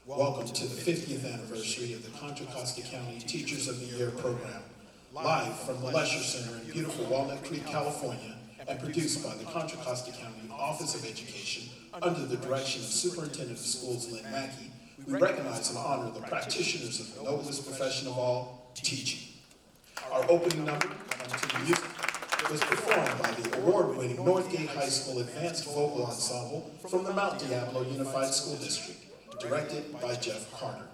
Welcome to the 50th anniversary of the Contra Costa County Teachers of the Year program, live from the Lesher Center in beautiful Walnut Creek, California, and produced by the Contra Costa County Office of Education under the direction of Superintendent of Schools Lynn Mackey. We recognize and honor the practitioners of the noblest profession of all, teaching. Our opening number, to the music, was performed by the award-winning Northgate High School Advanced Vocal Ensemble from the Mount Diablo Unified School District, directed by Jeff Carter.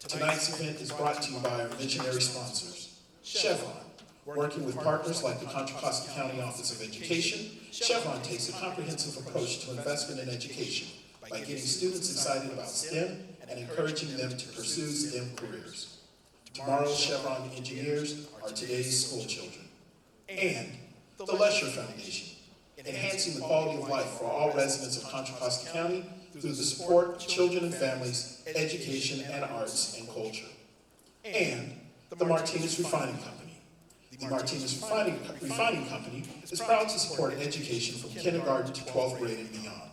Tonight's event is brought to you by our missionary sponsors. Chevron, working with partners like the Contra Costa County Office of Education, Chevron takes a comprehensive approach to investment in education by getting students excited about STEM and encouraging them to pursue STEM careers. Tomorrow's Chevron engineers are today's school children. And the Lesher Foundation, enhancing the quality of life for all residents of Contra Costa County through the support of children and families, education and arts and culture. And the Martinez Refining Company. The Martinez Refining Company is proud to support education from kindergarten to 12th grade and beyond.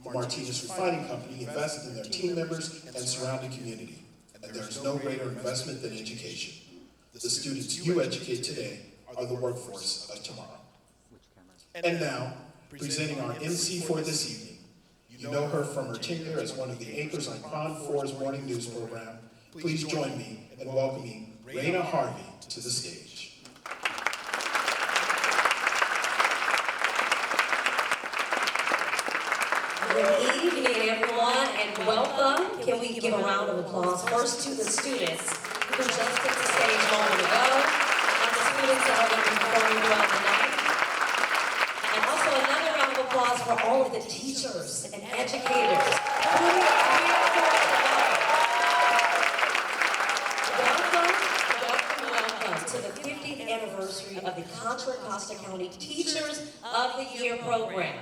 The Martinez Refining Company invests in their team members and surrounding community, and there is no greater investment than education. The students you educate today are the workforce of tomorrow. And now, presenting our MC for this evening. You know her from her tenure as one of the anchors on Con 4's morning news program. Please join me in welcoming Raina Harvey to the stage. Good evening, everyone, and welcome. Can we give a round of applause first to the students who just took the stage a moment ago, and the students that are going to be performing throughout the night. And also another round of applause for all of the teachers and educators who are here for welcome to the 50th anniversary of the Contra Costa County Teachers of the Year program.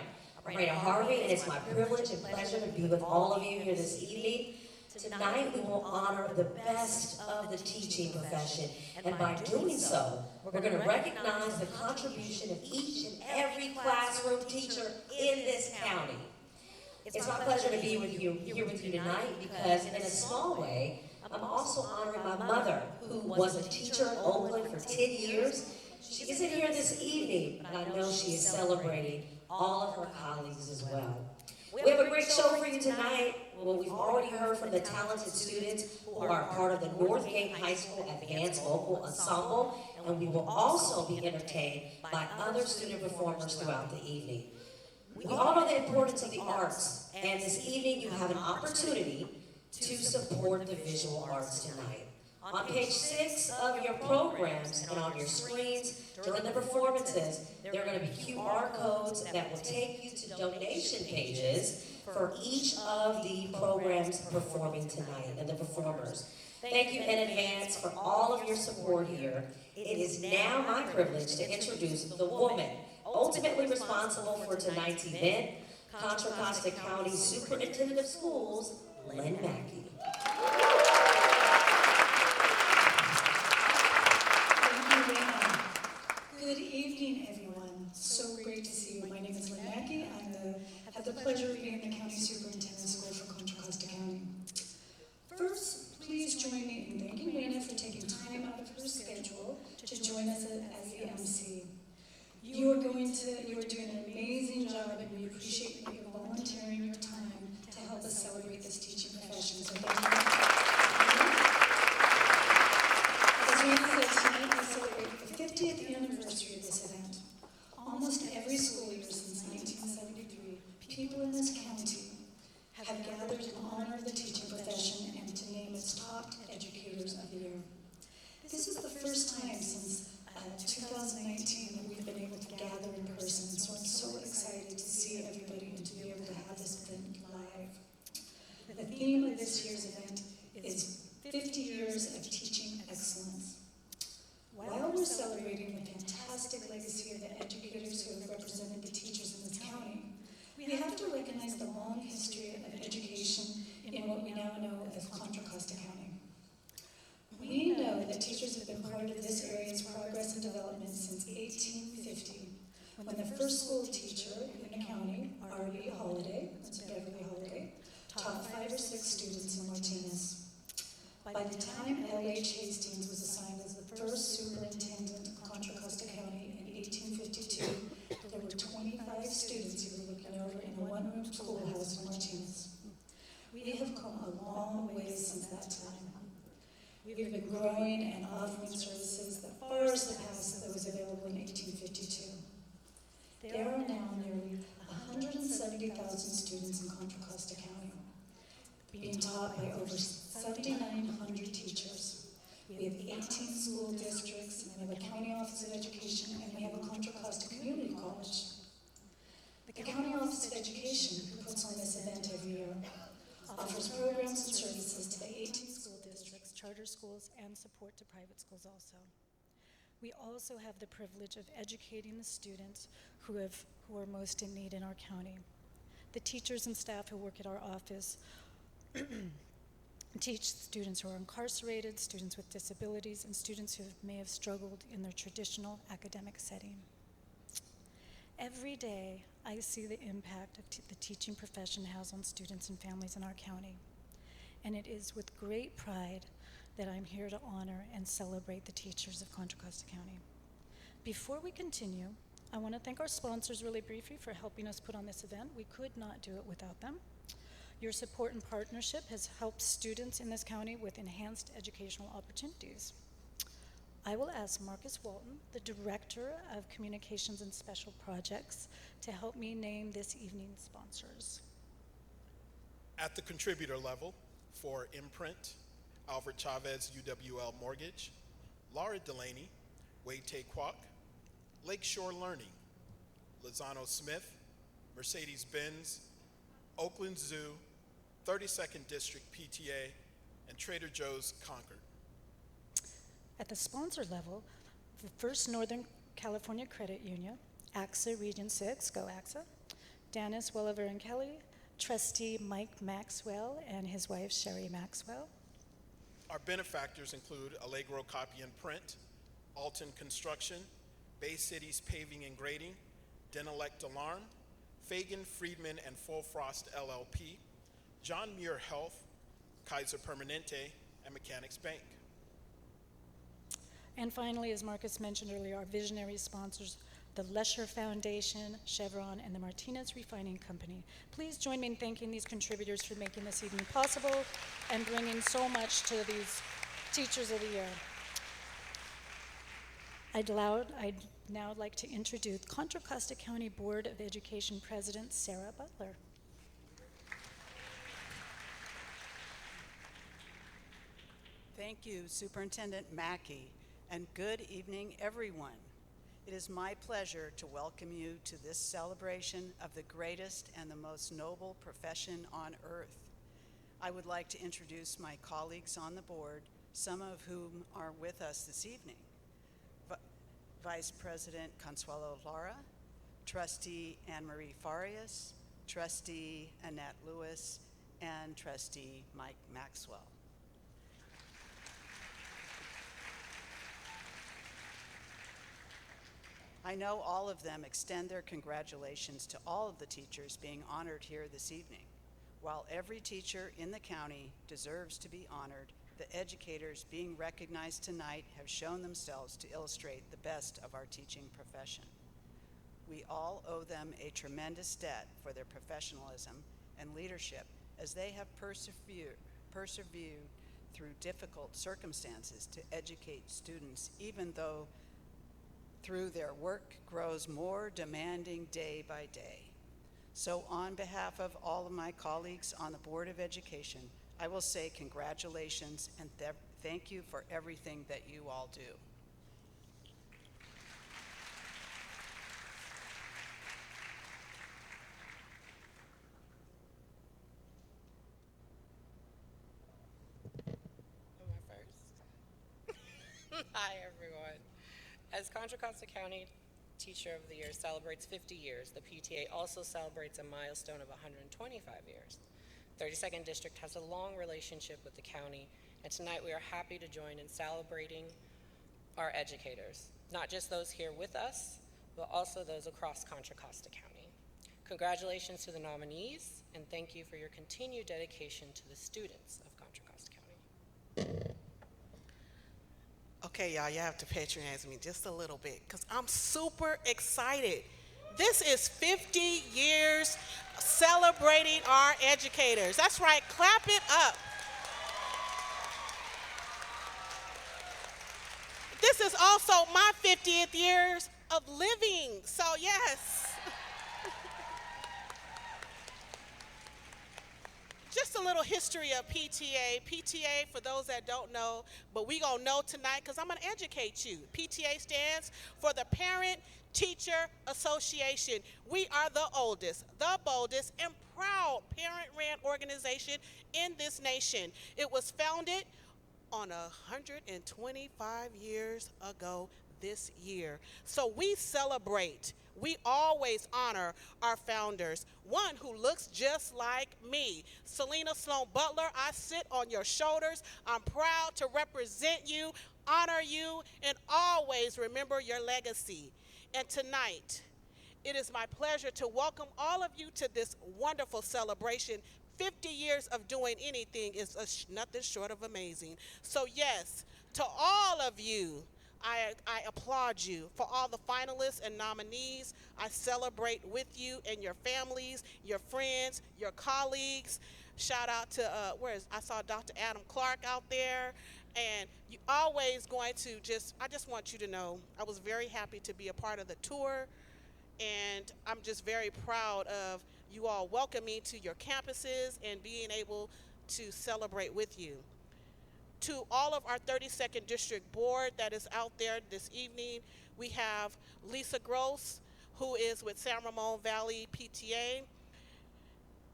I'm Rita Harvey, and it's my privilege and pleasure to be with all of you here this evening. Tonight, we will honor the best of the teaching profession, and by doing so, we're going to recognize the contribution of each and every classroom teacher in this county. It's my pleasure to be with you here with you tonight because, in a small way, I'm also honoring my mother, who was a teacher in Oakland for 10 years. She isn't here this evening, but I know she is celebrating all of her colleagues as well. We have a great show for you tonight. Well, we've already heard from the talented students who are part of the Northgate High School Advanced Vocal Ensemble, and we will also be entertained by other student performers throughout the evening. We all know the importance of the arts, and this evening you have an opportunity to support the visual arts tonight. On page 6 of your programs and on your screens during the performances, there are going to be QR codes that will take you to donation pages for each of the programs performing tonight and the performers. Thank you in advance for all of your support here. It is now my privilege to introduce the woman ultimately responsible for tonight's event, Contra Costa County Superintendent of Schools, Lynn Mackey. Good evening, everyone. So great to see you. My name is Lynn Mackey. I have the pleasure of being the County Superintendent School for Contra Costa County. First, please join me in thanking Lynn for taking time out of her schedule to join us as the MC. You are doing an amazing job, and we appreciate you volunteering your time to help us celebrate this teaching profession. So thank you. As Lynn said, tonight we celebrate the 50th anniversary of this event. Almost every school year since 1973, people in this county have gathered in honor of the teaching profession and to name its top educators of the year. This is the first time since 2019 that we've been able to gather in person, so I'm so excited to see everybody and to be able to have this event live. The theme of this year's event is 50 years of teaching excellence. While we're celebrating the fantastic legacy of the educators who have represented the teachers in this county, we have to recognize the long history of education in what we now know as Contra Costa County. We know that teachers have been part of this area's progress and development since 1850, when the first school teacher in the county, R.B. Holiday, that's Beverly Holiday, taught 5 or 6 students in Martinez. By the time L.H. Hastings was assigned as the first superintendent of Contra Costa County in 1852, there were 25 students he was looking over in a one-room schoolhouse in Martinez. We have come a long way since that time. We've been growing and offering services that far surpass those available in 1852. There are now nearly 170,000 students in Contra Costa County, being taught by over 7,900 teachers. We have 18 school districts, and we have a county office of education, and we have a Contra Costa Community College. The county office of education, who puts on this event every year, offers programs and services to the 18 school districts, charter schools, and support to private schools also. We also have the privilege of educating the students who are most in need in our county. The teachers and staff who work at our office teach students who are incarcerated, students with disabilities, and students who may have struggled in their traditional academic setting. Every day, I see the impact of the teaching profession has on students and families in our county. And it is with great pride that I'm here to honor and celebrate the teachers of Contra Costa County. Before we continue, I want to thank our sponsors really briefly for helping us put on this event. We could not do it without them. Your support and partnership has helped students in this county with enhanced educational opportunities. I will ask Marcus Walton, the Director of Communications and Special Projects, to help me name this evening's sponsors. At the contributor level, for Imprint, Alfred Chavez UWL Mortgage, Laura Delaney, Wade Taquak, Lakeshore Learning, Lozano Smith, Mercedes-Benz, Oakland Zoo, 32nd District PTA, and Trader Joe's Concord. At the sponsor level, the First Northern California Credit Union, AXA Region 6, go AXA, Dennis, Welliver, and Kelly, Trustee Mike Maxwell and his wife Sherry Maxwell. Our benefactors include Allegro Copy and Print, Alton Construction, Bay Cities Paving and Grading, Denelect Alarm, Fagan, Friedman, and Full Frost LLP, John Muir Health, Kaiser Permanente, and Mechanics Bank. And finally, as Marcus mentioned earlier, our visionary sponsors, the Lesher Foundation, Chevron, and the Martinez Refining Company. Please join me in thanking these contributors for making this evening possible and bringing so much to these Teachers of the Year. I'd now like to introduce Contra Costa County Board of Education President Sarah Butler. Thank you, Superintendent Mackey, and good evening, everyone. It is my pleasure to welcome you to this celebration of the greatest and the most noble profession on earth. I would like to introduce my colleagues on the board, some of whom are with us this evening. Vice President Consuelo Lara, Trustee Anne Marie Farias, Trustee Annette Lewis, and Trustee Mike Maxwell. I know all of them extend their congratulations to all of the teachers being honored here this evening. While every teacher in the county deserves to be honored, the educators being recognized tonight have shown themselves to illustrate the best of our teaching profession. We all owe them a tremendous debt for their professionalism and leadership as they have persevered through difficult circumstances to educate students, even though through their work grows more demanding day by day. So on behalf of all of my colleagues on the Board of Education, I will say congratulations and thank you for everything that you all do. Am I first? Hi, everyone. As Contra Costa County Teacher of the Year celebrates 50 years, the PTA also celebrates a milestone of 125 years. 32nd District has a long relationship with the county, and tonight we are happy to join in celebrating our educators, not just those here with us, but also those across Contra Costa County. Congratulations to the nominees, and thank you for your continued dedication to the students of Contra Costa County. Okay, y'all, you have to patronize me just a little bit because I'm super excited. This is 50 years celebrating our educators. That's right, clap it up. This is also my 50th years of living, so yes. Just a little history of PTA. PTA, for those that don't know, but we gonna know tonight because I'm gonna educate you. PTA stands for the Parent Teacher Association. We are the oldest, the boldest, and proud parent-ran organization in this nation. It was founded on 125 years ago this year. So we celebrate. We always honor our founders. One who looks just like me, Selena Sloan Butler. I sit on your shoulders. I'm proud to represent you, honor you, and always remember your legacy. And tonight, it is my pleasure to welcome all of you to this wonderful celebration. 50 years of doing anything is nothing short of amazing. So yes, to all of you, I applaud you. For all the finalists and nominees, I celebrate with you and your families, your friends, your colleagues. Shout out to, I saw Dr. Adam Clark out there. And you always going to I just want you to know, I was very happy to be a part of the tour. And I'm just very proud of you all welcoming me to your campuses and being able to celebrate with you. To all of our 32nd District Board that is out there this evening, we have Lisa Gross, who is with San Ramon Valley PTA.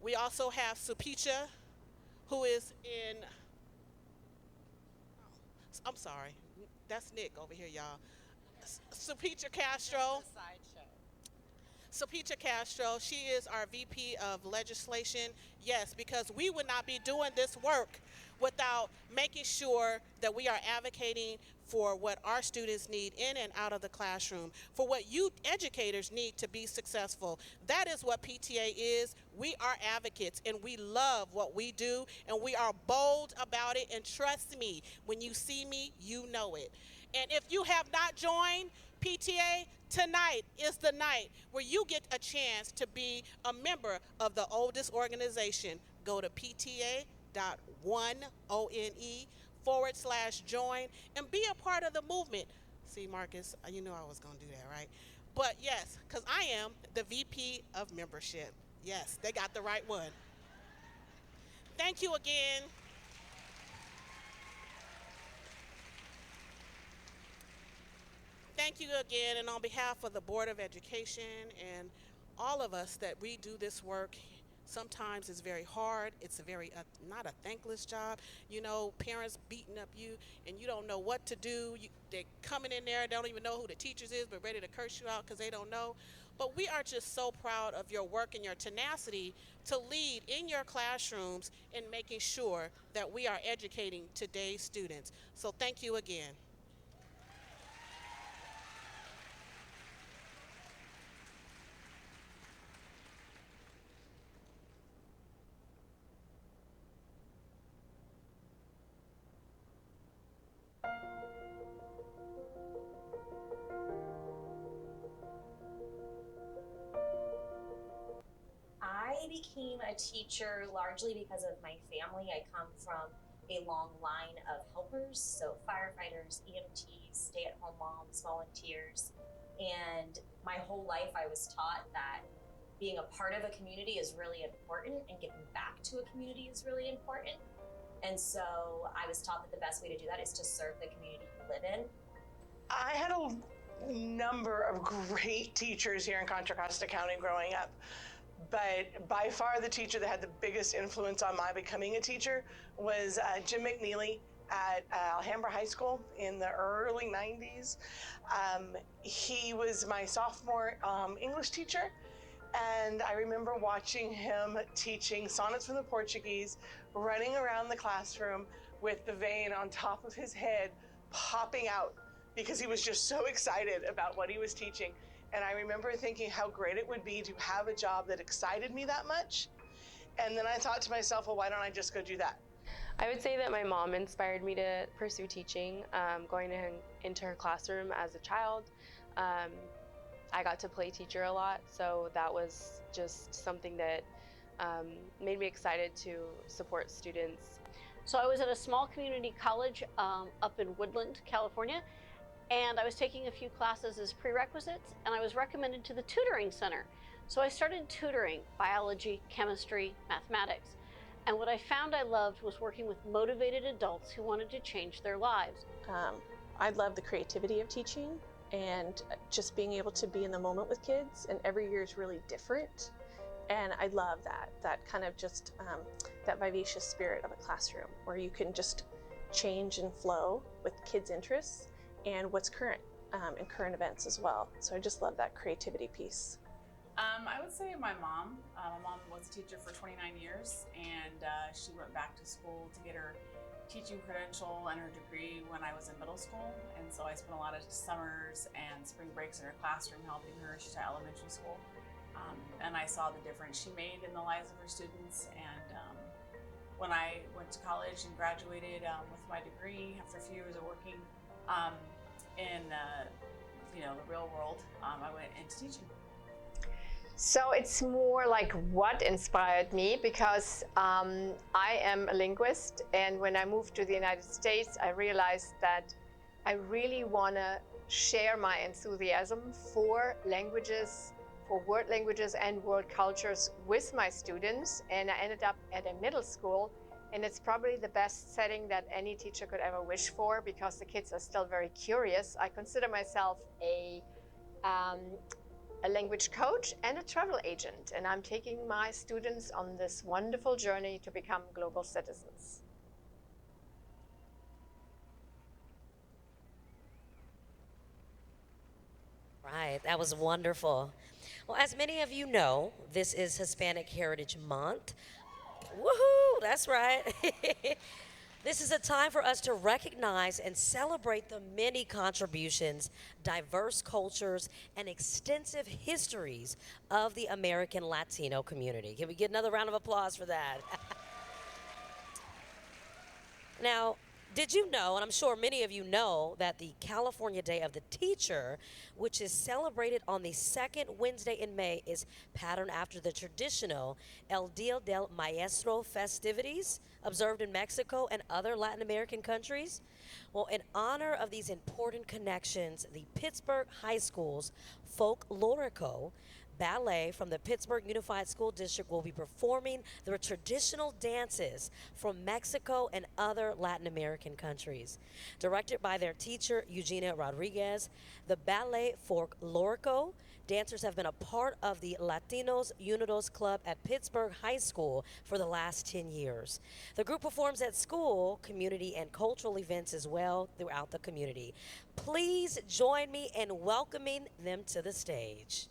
We also have Supicha, who is in, I'm sorry, that's Nick over here, y'all. Supicha Castro. Supicha Castro, she is our VP of Legislation. Yes, because we would not be doing this work without making sure that we are advocating for what our students need in and out of the classroom, for what you educators need to be successful. That is what PTA is. We are advocates, and we love what we do, and we are bold about it, and trust me, when you see me, you know it. And if you have not joined PTA, tonight is the night where you get a chance to be a member of the oldest organization. Go to pta.one.one/join and be a part of the movement. See, Marcus, you know I was going to do that, right? But yes, because I am the VP of membership. Yes, they got the right one. Thank you again. Thank you again, and on behalf of the Board of Education and all of us that we do this work, sometimes it's very hard. It's a very, not a thankless job. You know, parents beating up you and you don't know what to do. They're coming in there, don't even know who the teachers is, but ready to curse you out because they don't know. But we are just so proud of your work and your tenacity to lead in your classrooms in making sure that we are educating today's students. So thank you again. I became a teacher largely because of my family. I come from a long line of helpers, so firefighters, EMTs, stay-at-home moms, volunteers, and my whole life I was taught that being a part of a community is really important and giving back to a community is really important. And so I was taught that the best way to do that is to serve the community you live in. I had a number of great teachers here in Contra Costa County growing up. But by far the teacher that had the biggest influence on my becoming a teacher was Jim McNeely at Alhambra High School in the early 90s. He was my sophomore English teacher, and I remember watching him teaching sonnets from the Portuguese, running around the classroom with the vein on top of his head popping out because he was just so excited about what he was teaching. And I remember thinking how great it would be to have a job that excited me that much. And then I thought to myself, well, why don't I just go do that? I would say that my mom inspired me to pursue teaching. Going into her classroom as a child, I got to play teacher a lot, so that was just something that made me excited to support students. So I was at a small community college up in Woodland, California, and I was taking a few classes as prerequisites, and I was recommended to the tutoring center. So I started tutoring biology, chemistry, mathematics. And what I found I loved was working with motivated adults who wanted to change their lives. I love the creativity of teaching and just being able to be in the moment with kids, and every year is really different. And I love that kind of just that vivacious spirit of a classroom where you can just change and flow with kids' interests and what's current and current events as well. So I just love that creativity piece. I would say my mom. My mom was a teacher for 29 years, and she went back to school to get her teaching credential and her degree when I was in middle school. And so I spent a lot of summers and spring breaks in her classroom helping her. She's at elementary school. And I saw the difference she made in the lives of her students. And when I went to college and graduated with my degree, after a few years of working in the real world, I went into teaching. So it's more like what inspired me, because I am a linguist, and when I moved to the United States, I realized that I really want to share my enthusiasm for languages, for world languages and world cultures with my students, and I ended up at a middle school, and it's probably the best setting that any teacher could ever wish for, because the kids are still very curious. I consider myself a a language coach, and a travel agent, and I'm taking my students on this wonderful journey to become global citizens. Right, that was wonderful. Well, as many of you know, this is Hispanic Heritage Month. Woohoo, that's right. This is a time for us to recognize and celebrate the many contributions, diverse cultures, and extensive histories of the American Latino community. Can we get another round of applause for that? Now, did you know, and I'm sure many of you know, that the California Day of the Teacher, which is celebrated on the second Wednesday in May, is patterned after the traditional El Día del Maestro festivities observed in Mexico and other Latin American countries? Well, in honor of these important connections, the Pittsburgh High School's Folklorico Ballet from the Pittsburgh Unified School District will be performing the traditional dances from Mexico and other Latin American countries. Directed by their teacher, Eugenia Rodriguez, the Ballet Folklorico dancers have been a part of the Latinos Unidos Club at Pittsburgh High School for the last 10 years. The group performs at school, community, and cultural events as well throughout the community. Please join me in welcoming them to the stage.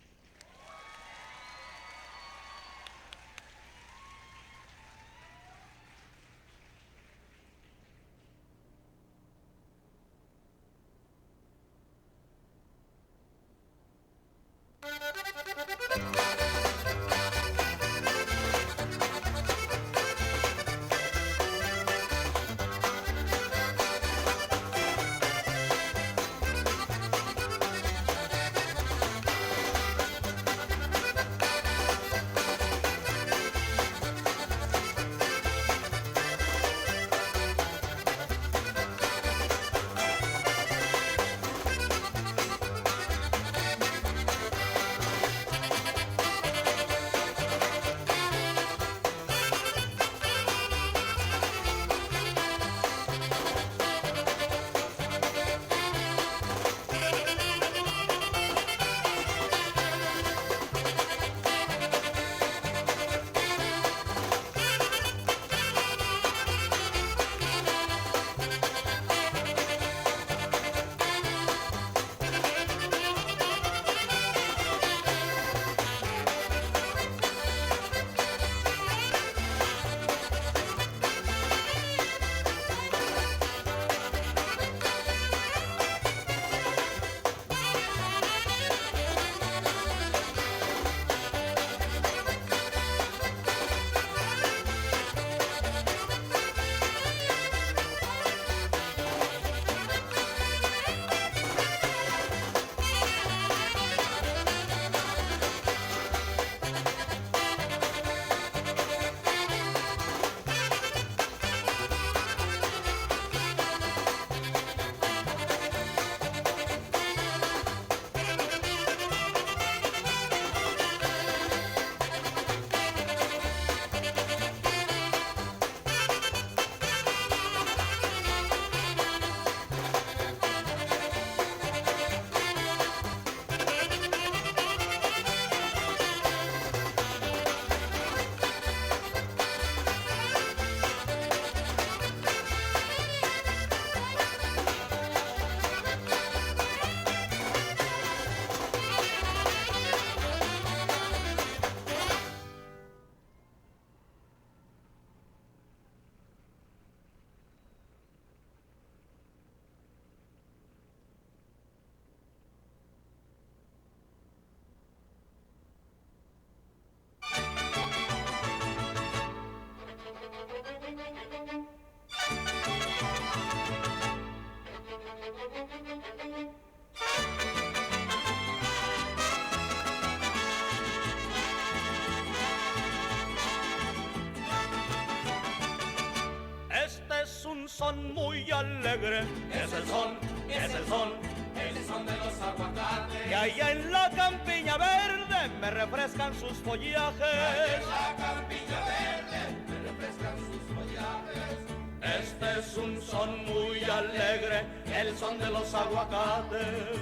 Son muy alegre, es el son, es el son, el son de los aguacates. Y allá en la campiña verde me refrescan sus follajes. Allá en la campiña verde me refrescan sus follajes. Este es un son muy alegre, el son de los aguacates.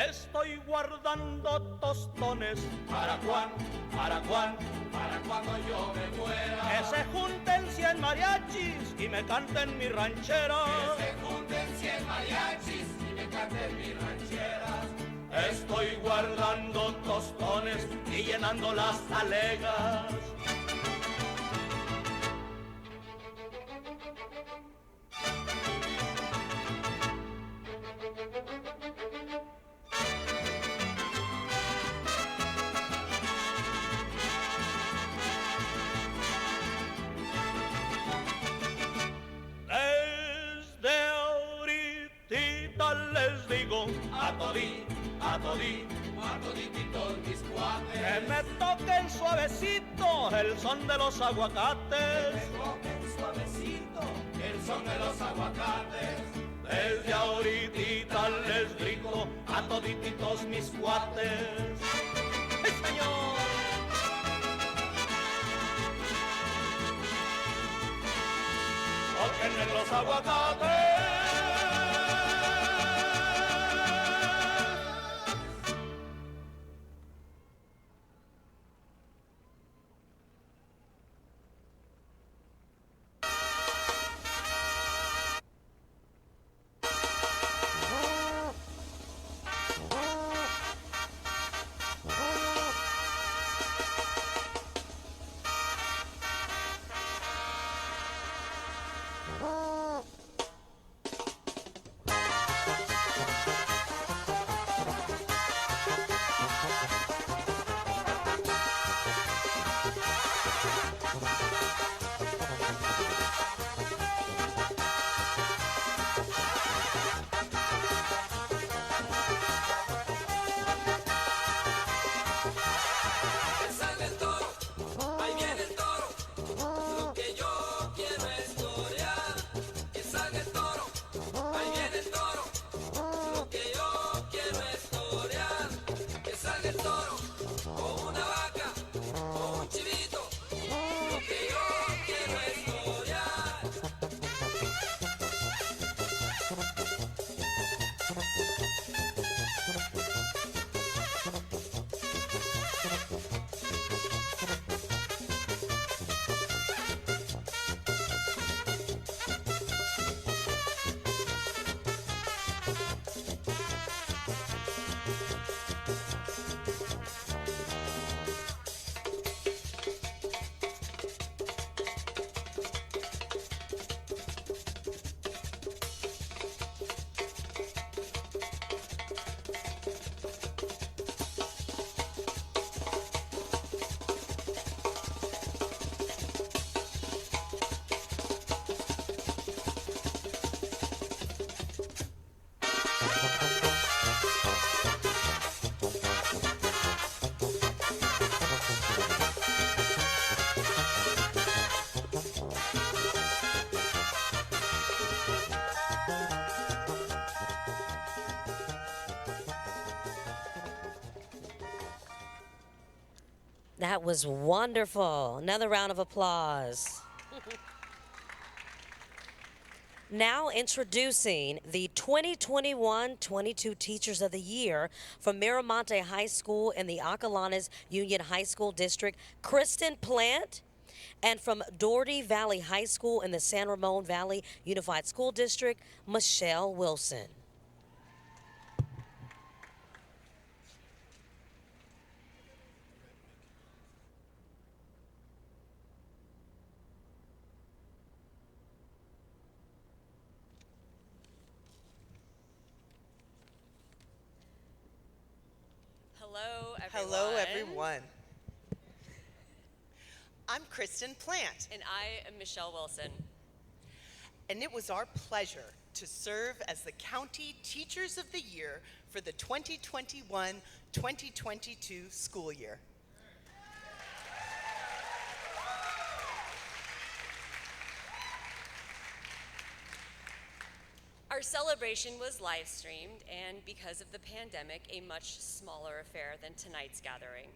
Estoy guardando tostones. ¿Para cuándo? ¿Para cuándo? ¿Para cuando yo me muera? Que se junten 100 mariachis y me canten mi ranchera. Que se junten 100 mariachis y me canten mis rancheras. Estoy guardando tostones y llenando las talegas. Desde ahorita les digo a todititos mis cuates. que me toquen suavecito el son de los aguacates. Que me toquen suavecito el son de los aguacates. Desde ahorita les grito a todititos mis cuates. ¡Sí, señor! Tóquenme los aguacates. That was wonderful. Another round of applause. Now introducing the 2021-22 Teachers of the Year from Miramonte High School in the Acalanes Union High School District, Kristen Plant, and from Doherty Valley High School in the San Ramon Valley Unified School District, Michelle Wilson. Hello, everyone. Hello, everyone. I'm Kristen Plant. And I am Michelle Wilson. And it was our pleasure to serve as the County Teachers of the Year for the 2021-2022 school year. Our celebration was live streamed, and because of the pandemic, a much smaller affair than tonight's gathering.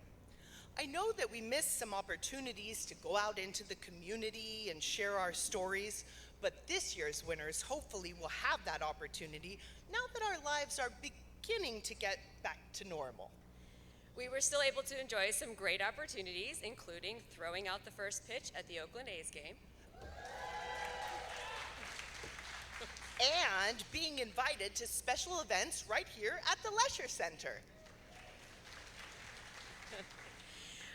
I know that we missed some opportunities to go out into the community and share our stories, but this year's winners hopefully will have that opportunity now that our lives are beginning to get back to normal. We were still able to enjoy some great opportunities, including throwing out the first pitch at the Oakland A's game. And being invited to special events right here at the Lesher Center.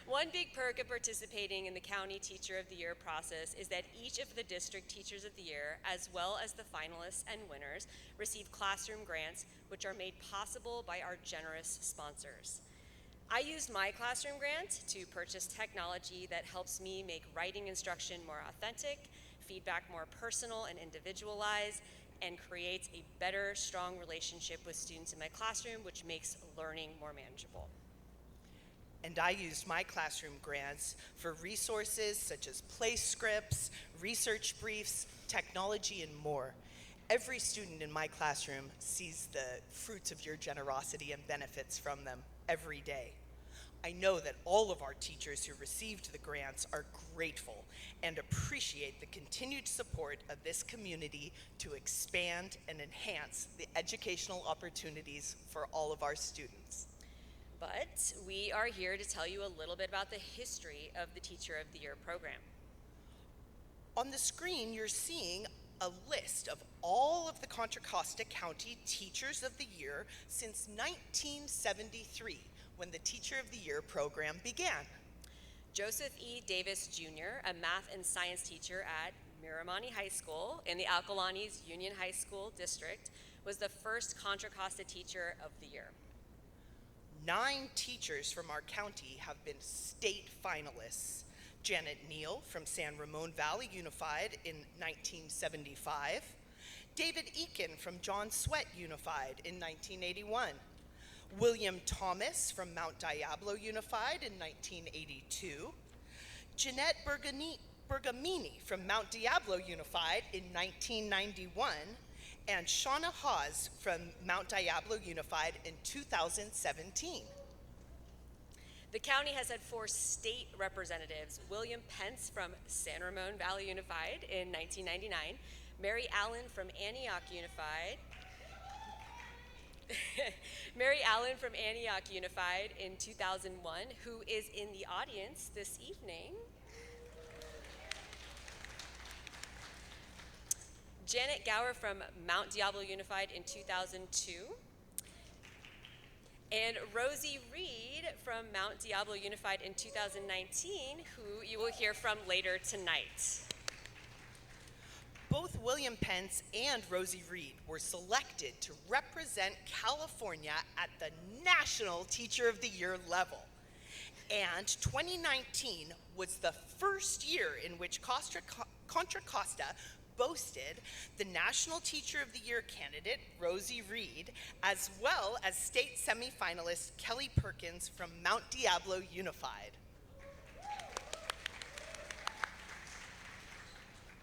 One big perk of participating in the County Teacher of the Year process is that each of the District Teachers of the Year, as well as the finalists and winners, receive classroom grants, which are made possible by our generous sponsors. I used my classroom grant to purchase technology that helps me make writing instruction more authentic, feedback more personal and individualized, and creates a better, strong relationship with students in my classroom, which makes learning more manageable. And I used my classroom grants for resources such as play scripts, research briefs, technology, and more. Every student in my classroom sees the fruits of your generosity and benefits from them every day. I know that all of our teachers who received the grants are grateful and appreciate the continued support of this community to expand and enhance the educational opportunities for all of our students. But we are here to tell you a little bit about the history of the Teacher of the Year program. On the screen, you're seeing a list of all of the Contra Costa County Teachers of the Year since 1973, when the Teacher of the Year program began. Joseph E. Davis Jr., a math and science teacher at Miramani High School in the Alkalani's Union High School district, was the first Contra Costa Teacher of the Year. 9 teachers from our county have been state finalists. Janet Neal from San Ramon Valley Unified in 1975, David Eakin from John Swett Unified in 1981, William Thomas from Mount Diablo Unified in 1982, Jeanette Bergamini from Mount Diablo Unified in 1991, and Shauna Hawes from Mount Diablo Unified in 2017. The county has had 4 state representatives: William Pence from San Ramon Valley Unified in 1999, Mary Allen from Antioch Unified, Mary Allen from Antioch Unified in 2001, who is in the audience this evening. Janet Gower from Mount Diablo Unified in 2002. And Rosie Reed from Mount Diablo Unified in 2019, who you will hear from later tonight. Both William Pence and Rosie Reed were selected to represent California at the National Teacher of the Year level. And 2019 was the first year in which Contra Costa boasted the National Teacher of the Year candidate, Rosie Reed, as well as state semifinalist Kelly Perkins from Mount Diablo Unified.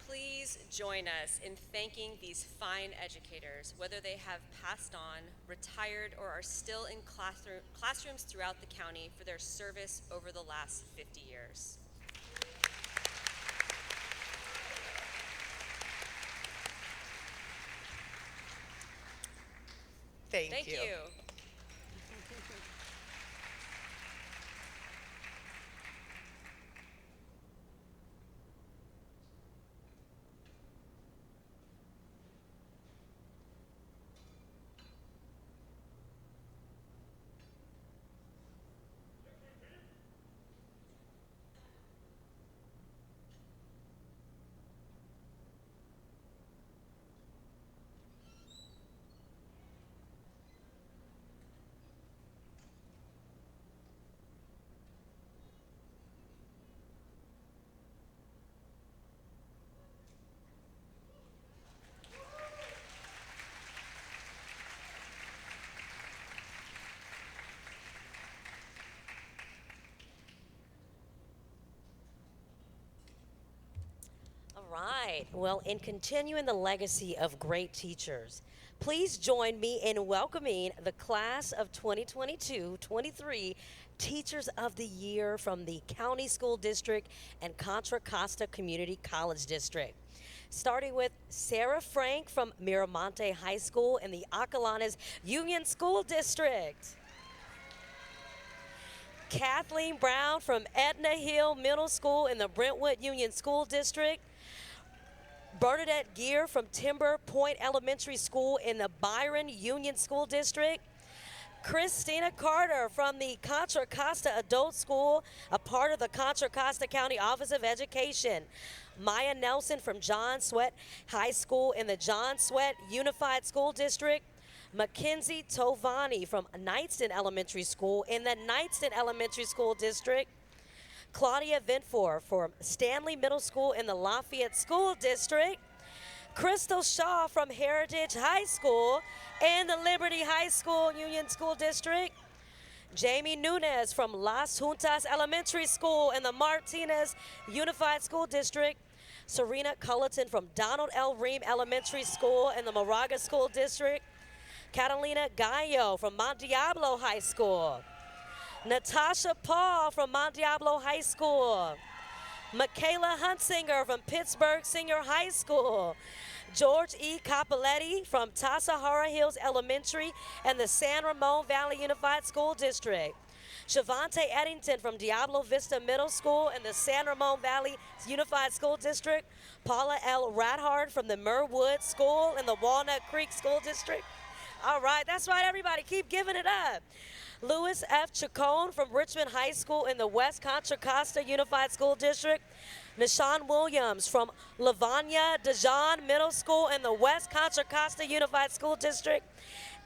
Please join us in thanking these fine educators, whether they have passed on, retired, or are still in classrooms throughout the county, for their service over the last 50 years. Thank you. All right. Well, in continuing the legacy of great teachers, please join me in welcoming the class of 2022-23 Teachers of the Year from the County School District and Contra Costa Community College District. starting with Sarah Frank from Miramonte High School in the Acalanes Union School District. Kathleen Brown from Etna Hill Middle School in the Brentwood Union School District. Bernadette Gear from Timber Point Elementary School in the Byron Union School District. Christina Carter from the Contra Costa Adult School, a part of the Contra Costa County Office of Education. Maya Nelson from John Swett High School in the John Swett Unified School District. Mackenzie Tovani from Knightston Elementary School in the Knightston Elementary School District. Claudia Ventfor from Stanley Middle School in the Lafayette School District. Crystal Shaw from Heritage High School in the Liberty High School Union School District. Jamie Nunez from Las Juntas Elementary School in the Martinez Unified School District. Serena Culleton from Donald L. Ream Elementary School in the Moraga School District. Catalina Gallo from Mount Diablo High School. Natasha Paul from Mount Diablo High School. Michaela Huntsinger from Pittsburgh Senior High School. George E. Capoletti from Tassajara Hills Elementary and the San Ramon Valley Unified School District. Shavante Eddington from Diablo Vista Middle School and the San Ramon Valley Unified School District. Paula L. Radhard from the Merwood School in the Walnut Creek School District. All right, that's right, everybody. Keep giving it up. Louis F. Chacon from Richmond High School in the West Contra Costa Unified School District. Nishan Williams from Lavanya Dejan Middle School in the West Contra Costa Unified School District.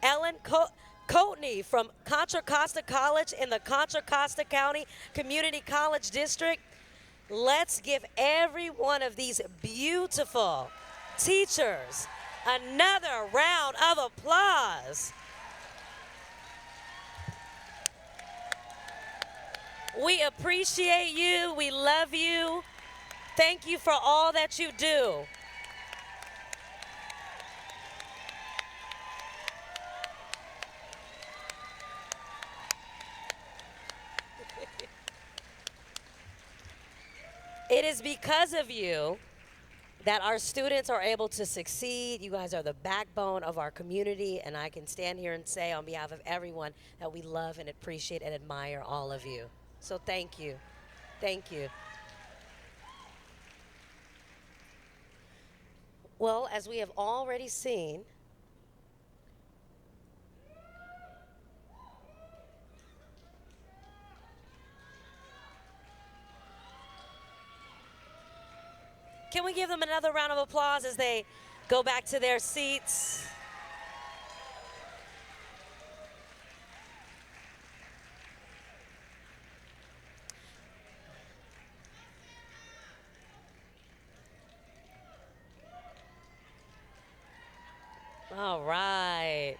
Ellen Coatney from Contra Costa College in the Contra Costa County Community College District. Let's give every one of these beautiful teachers another round of applause. We appreciate you. We love you. Thank you for all that you do. It is because of you that our students are able to succeed. You guys are the backbone of our community, and I can stand here and say on behalf of everyone that we love and appreciate and admire all of you. So thank you. Thank you. Well, as we have already seen, can we give them another round of applause as they go back to their seats? All right.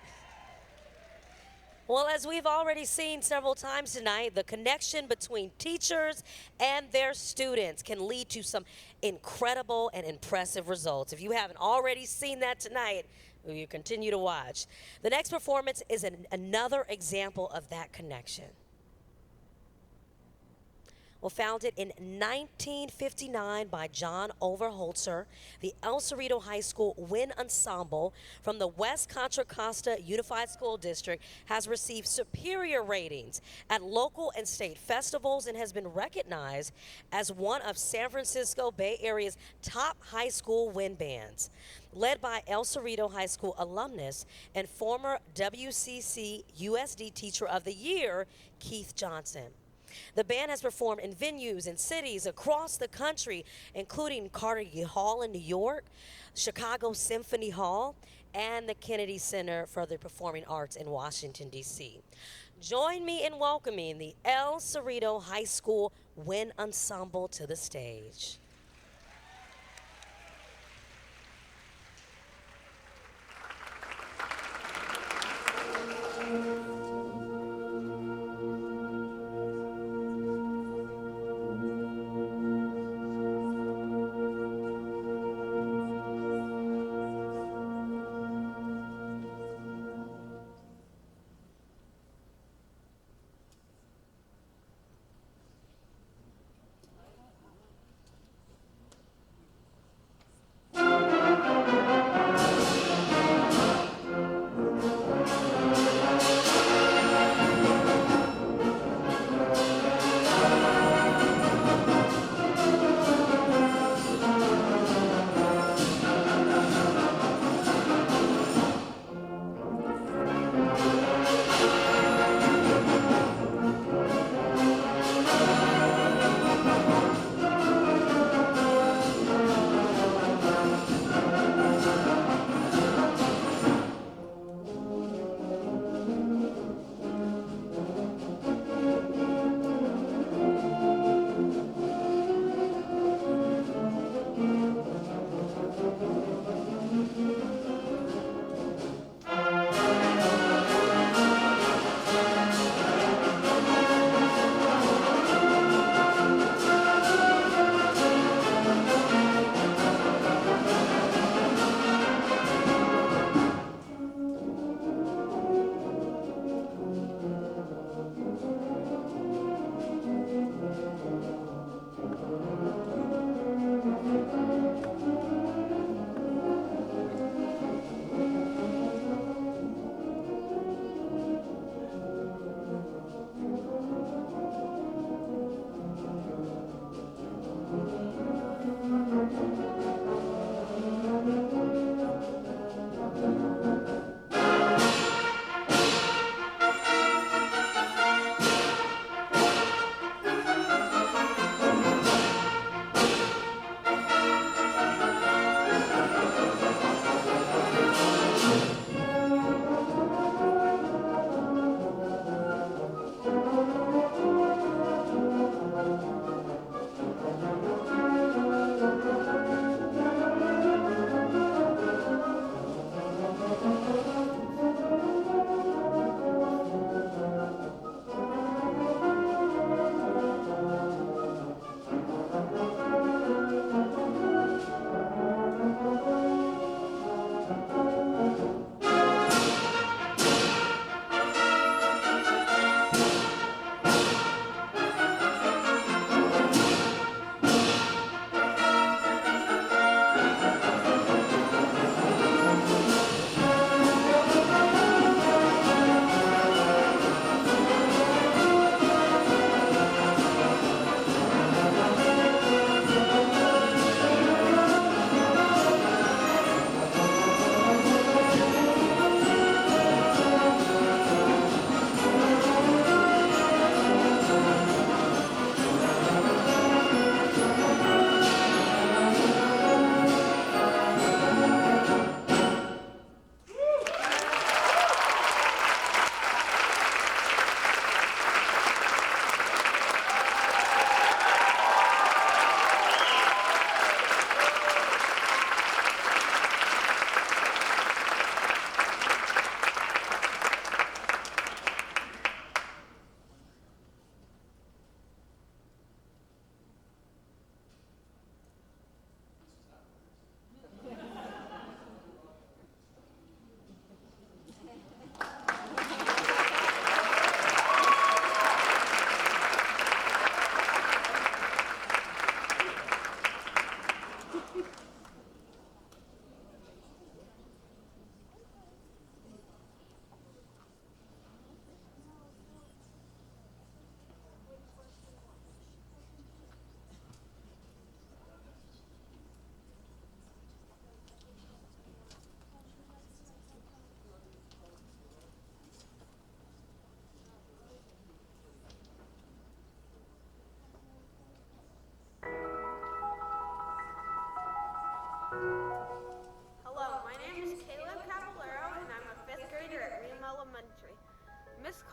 Well, as we've already seen several times tonight, the connection between teachers and their students can lead to some incredible and impressive results. If you haven't already seen that tonight, you continue to watch. The next performance is another example of that connection. Well, founded in 1959 by John Overholzer, the El Cerrito High School Wind Ensemble from the West Contra Costa Unified School District has received superior ratings at local and state festivals and has been recognized as one of San Francisco Bay Area's top high school wind bands. Led by El Cerrito High School alumnus and former WCC USD Teacher of the Year, Keith Johnson. The band has performed in venues and cities across the country, including Carnegie Hall in New York, Chicago Symphony Hall, and the Kennedy Center for the Performing Arts in Washington, D.C. Join me in welcoming the El Cerrito High School Wind Ensemble to the stage.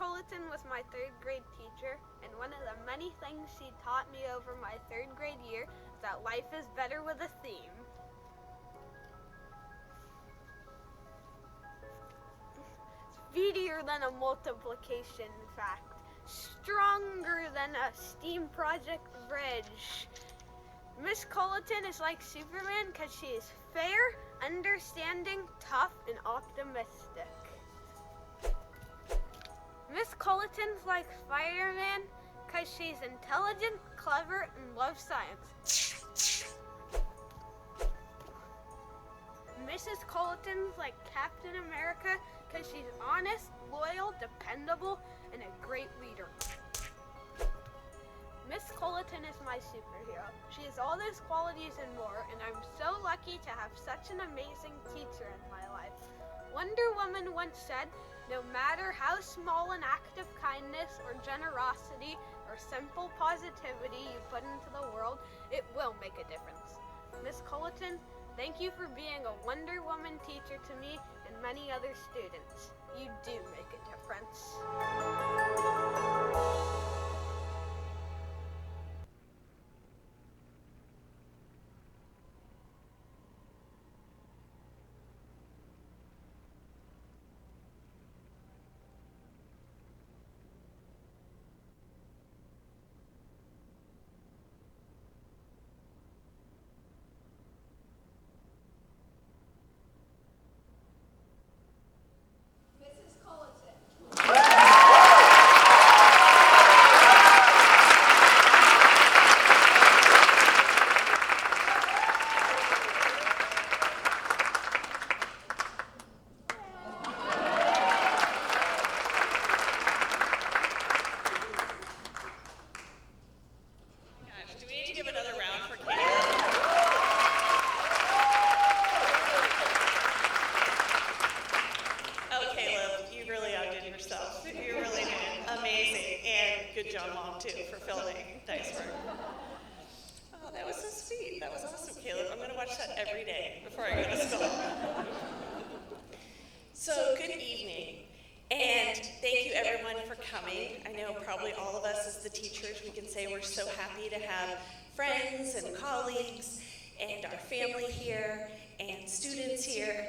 Culleton was my third grade teacher, and one of the many things she taught me over my third grade year is that life is better with a theme. Speedier than a multiplication fact, stronger than a steam project bridge. Miss Culleton is like Superman because she is fair, understanding, tough, and optimistic. Miss Culleton's like Spider-Man because she's intelligent, clever, and loves science. Mrs. Culleton's like Captain America because she's honest, loyal, dependable, and a great leader. Miss Culleton is my superhero. She has all those qualities and more, and I'm so lucky to have such an amazing teacher in my life. Wonder Woman once said, "No matter how small an act of kindness or generosity or simple positivity you put into the world, it will make a difference." Miss Culleton, thank you for being a Wonder Woman teacher to me and many other students. You do make a difference.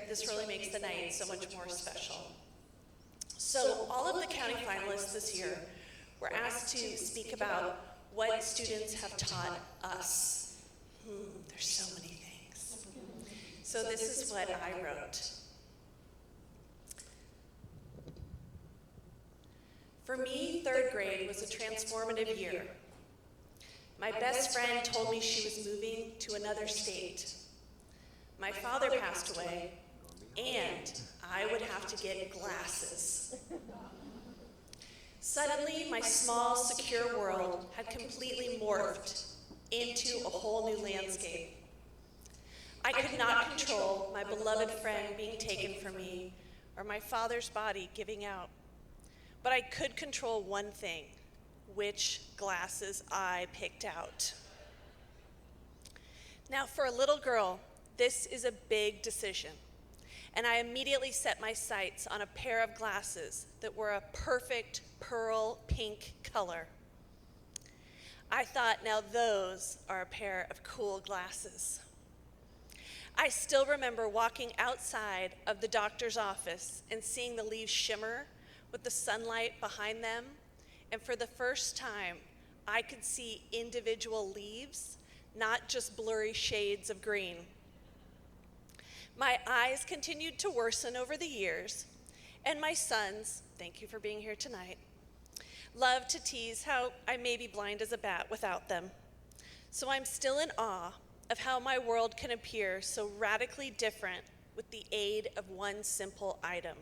This really makes the night so much more special. So all of the county finalists this year were asked to speak about what students have taught us. There's so many things. So this is what I wrote. For me, third grade was a transformative year. My best friend told me she was moving to another state. My father passed away, and I would have to get glasses. Suddenly, my small, secure world had completely morphed into a whole new landscape. I could not control my beloved friend being taken from me or my father's body giving out. But I could control one thing, which glasses I picked out. Now, for a little girl, this is a big decision, and I immediately set my sights on a pair of glasses that were a perfect pearl pink color. I thought, now those are a pair of cool glasses. I still remember walking outside of the doctor's office and seeing the leaves shimmer with the sunlight behind them, and for the first time, I could see individual leaves, not just blurry shades of green. My eyes continued to worsen over the years, and my sons, thank you for being here tonight, loved to tease how I may be blind as a bat without them. So I'm still in awe of how my world can appear so radically different with the aid of one simple item.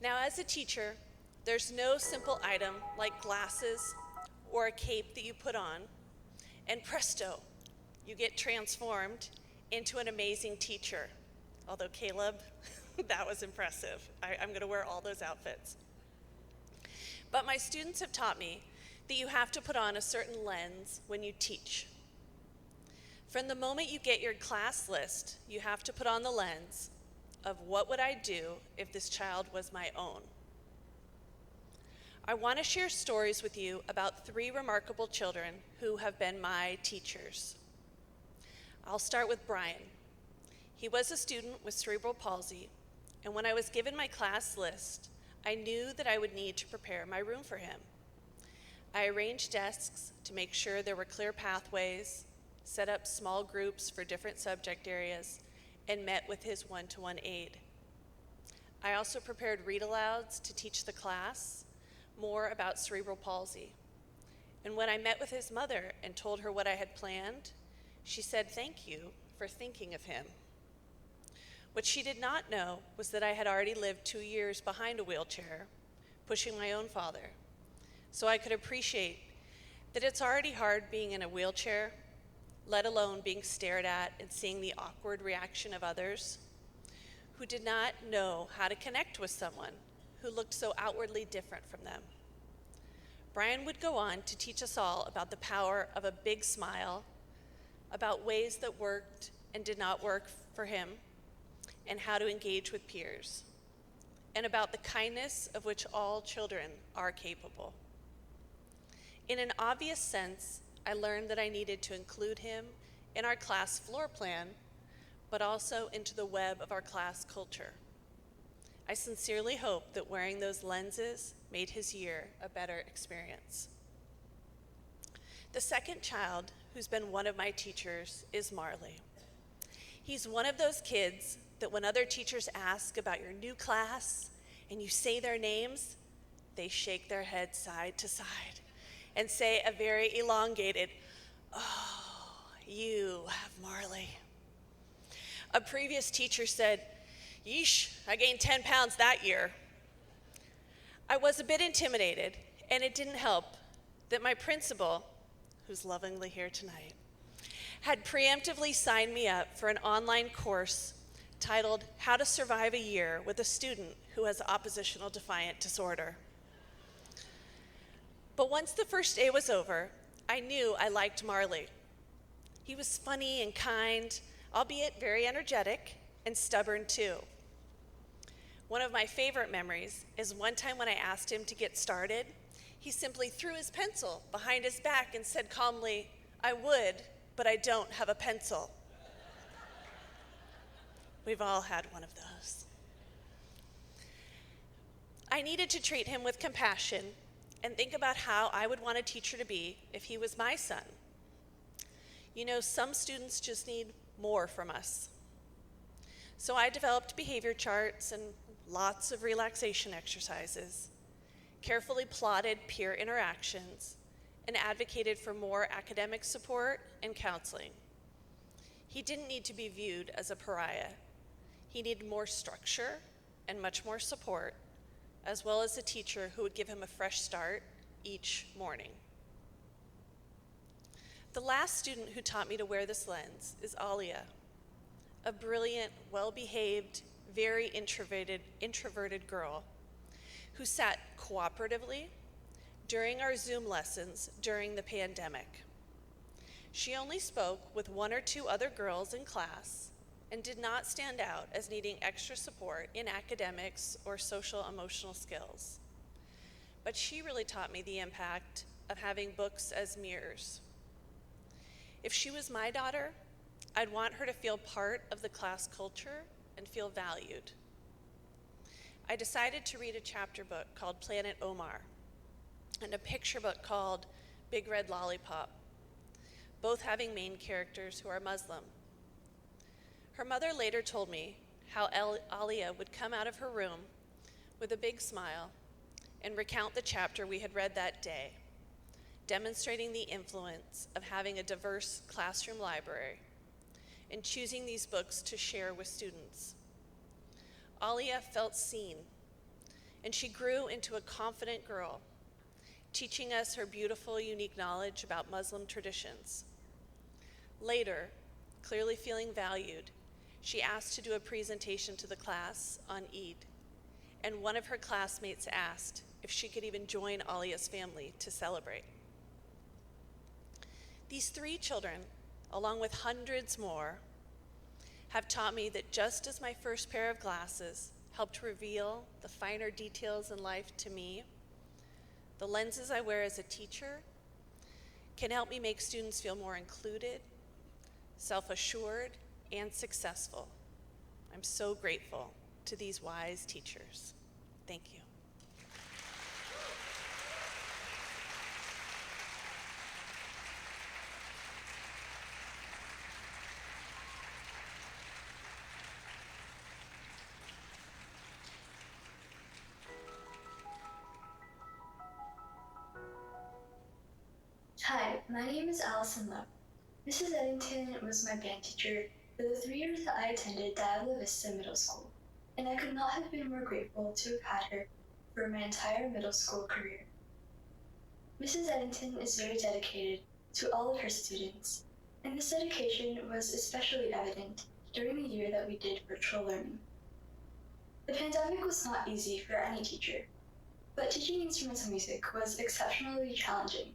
Now, as a teacher, there's no simple item like glasses or a cape that you put on, and presto, you get transformed into an amazing teacher. Although Caleb, that was impressive. I'm gonna wear all those outfits. But my students have taught me that you have to put on a certain lens when you teach. From the moment you get your class list, you have to put on the lens, of what would I do if this child was my own. I want to share stories with you about 3 remarkable children who have been my teachers. I'll start with Brian. He was a student with cerebral palsy, and when I was given my class list, I knew that I would need to prepare my room for him. I arranged desks to make sure there were clear pathways, set up small groups for different subject areas, and met with his one-to-one aide. I also prepared read-alouds to teach the class more about cerebral palsy. And when I met with his mother and told her what I had planned, she said thank you for thinking of him. What she did not know was that I had already lived 2 years behind a wheelchair, pushing my own father, so I could appreciate that it's already hard being in a wheelchair, let alone being stared at and seeing the awkward reaction of others who did not know how to connect with someone who looked so outwardly different from them. Brian would go on to teach us all about the power of a big smile, about ways that worked and did not work for him, and how to engage with peers, and about the kindness of which all children are capable. In an obvious sense, I learned that I needed to include him in our class floor plan, but also into the web of our class culture. I sincerely hope that wearing those lenses made his year a better experience. The second child who's been one of my teachers is Marley. He's one of those kids that when other teachers ask about your new class and you say their names, they shake their head side to side and say a very elongated, "Oh, you have Marley." A previous teacher said, "Yeesh, I gained 10 pounds that year." I was a bit intimidated, and it didn't help that my principal, who's lovingly here tonight, had preemptively signed me up for an online course titled How to Survive a Year with a Student Who Has Oppositional Defiant Disorder. But once the first day was over, I knew I liked Marley. He was funny and kind, albeit very energetic and stubborn too. One of my favorite memories is one time when I asked him to get started, he simply threw his pencil behind his back and said calmly, "I would, but I don't have a pencil." We've all had one of those. I needed to treat him with compassion and think about how I would want a teacher to be if he was my son. You know, some students just need more from us. So I developed behavior charts and lots of relaxation exercises, carefully plotted peer interactions, and advocated for more academic support and counseling. He didn't need to be viewed as a pariah. He needed more structure and much more support, as well as a teacher who would give him a fresh start each morning. The last student who taught me to wear this lens is Alia, a brilliant, well-behaved, very introverted girl who sat cooperatively during our Zoom lessons during the pandemic. She only spoke with 1 or 2 other girls in class and did not stand out as needing extra support in academics or social emotional skills. But she really taught me the impact of having books as mirrors. If she was my daughter, I'd want her to feel part of the class culture and feel valued. I decided to read a chapter book called Planet Omar and a picture book called Big Red Lollipop, both having main characters who are Muslim. Her mother later told me how Alia would come out of her room with a big smile and recount the chapter we had read that day, demonstrating the influence of having a diverse classroom library and choosing these books to share with students. Alia felt seen, and she grew into a confident girl, teaching us her beautiful, unique knowledge about Muslim traditions. Later, clearly feeling valued, she asked to do a presentation to the class on Eid, and one of her classmates asked if she could even join Alia's family to celebrate. These 3 children, along with hundreds more, have taught me that just as my first pair of glasses helped reveal the finer details in life to me, the lenses I wear as a teacher can help me make students feel more included, self-assured, and successful. I'm so grateful to these wise teachers. Thank you. Hi, my name is Allison Love. Mrs. Eddington was my band teacher for the 3 years that I attended Diablo Vista Middle School, and I could not have been more grateful to have had her for my entire middle school career. Mrs. Eddington is very dedicated to all of her students, and this dedication was especially evident during the year that we did virtual learning. The pandemic was not easy for any teacher, but teaching instrumental music was exceptionally challenging.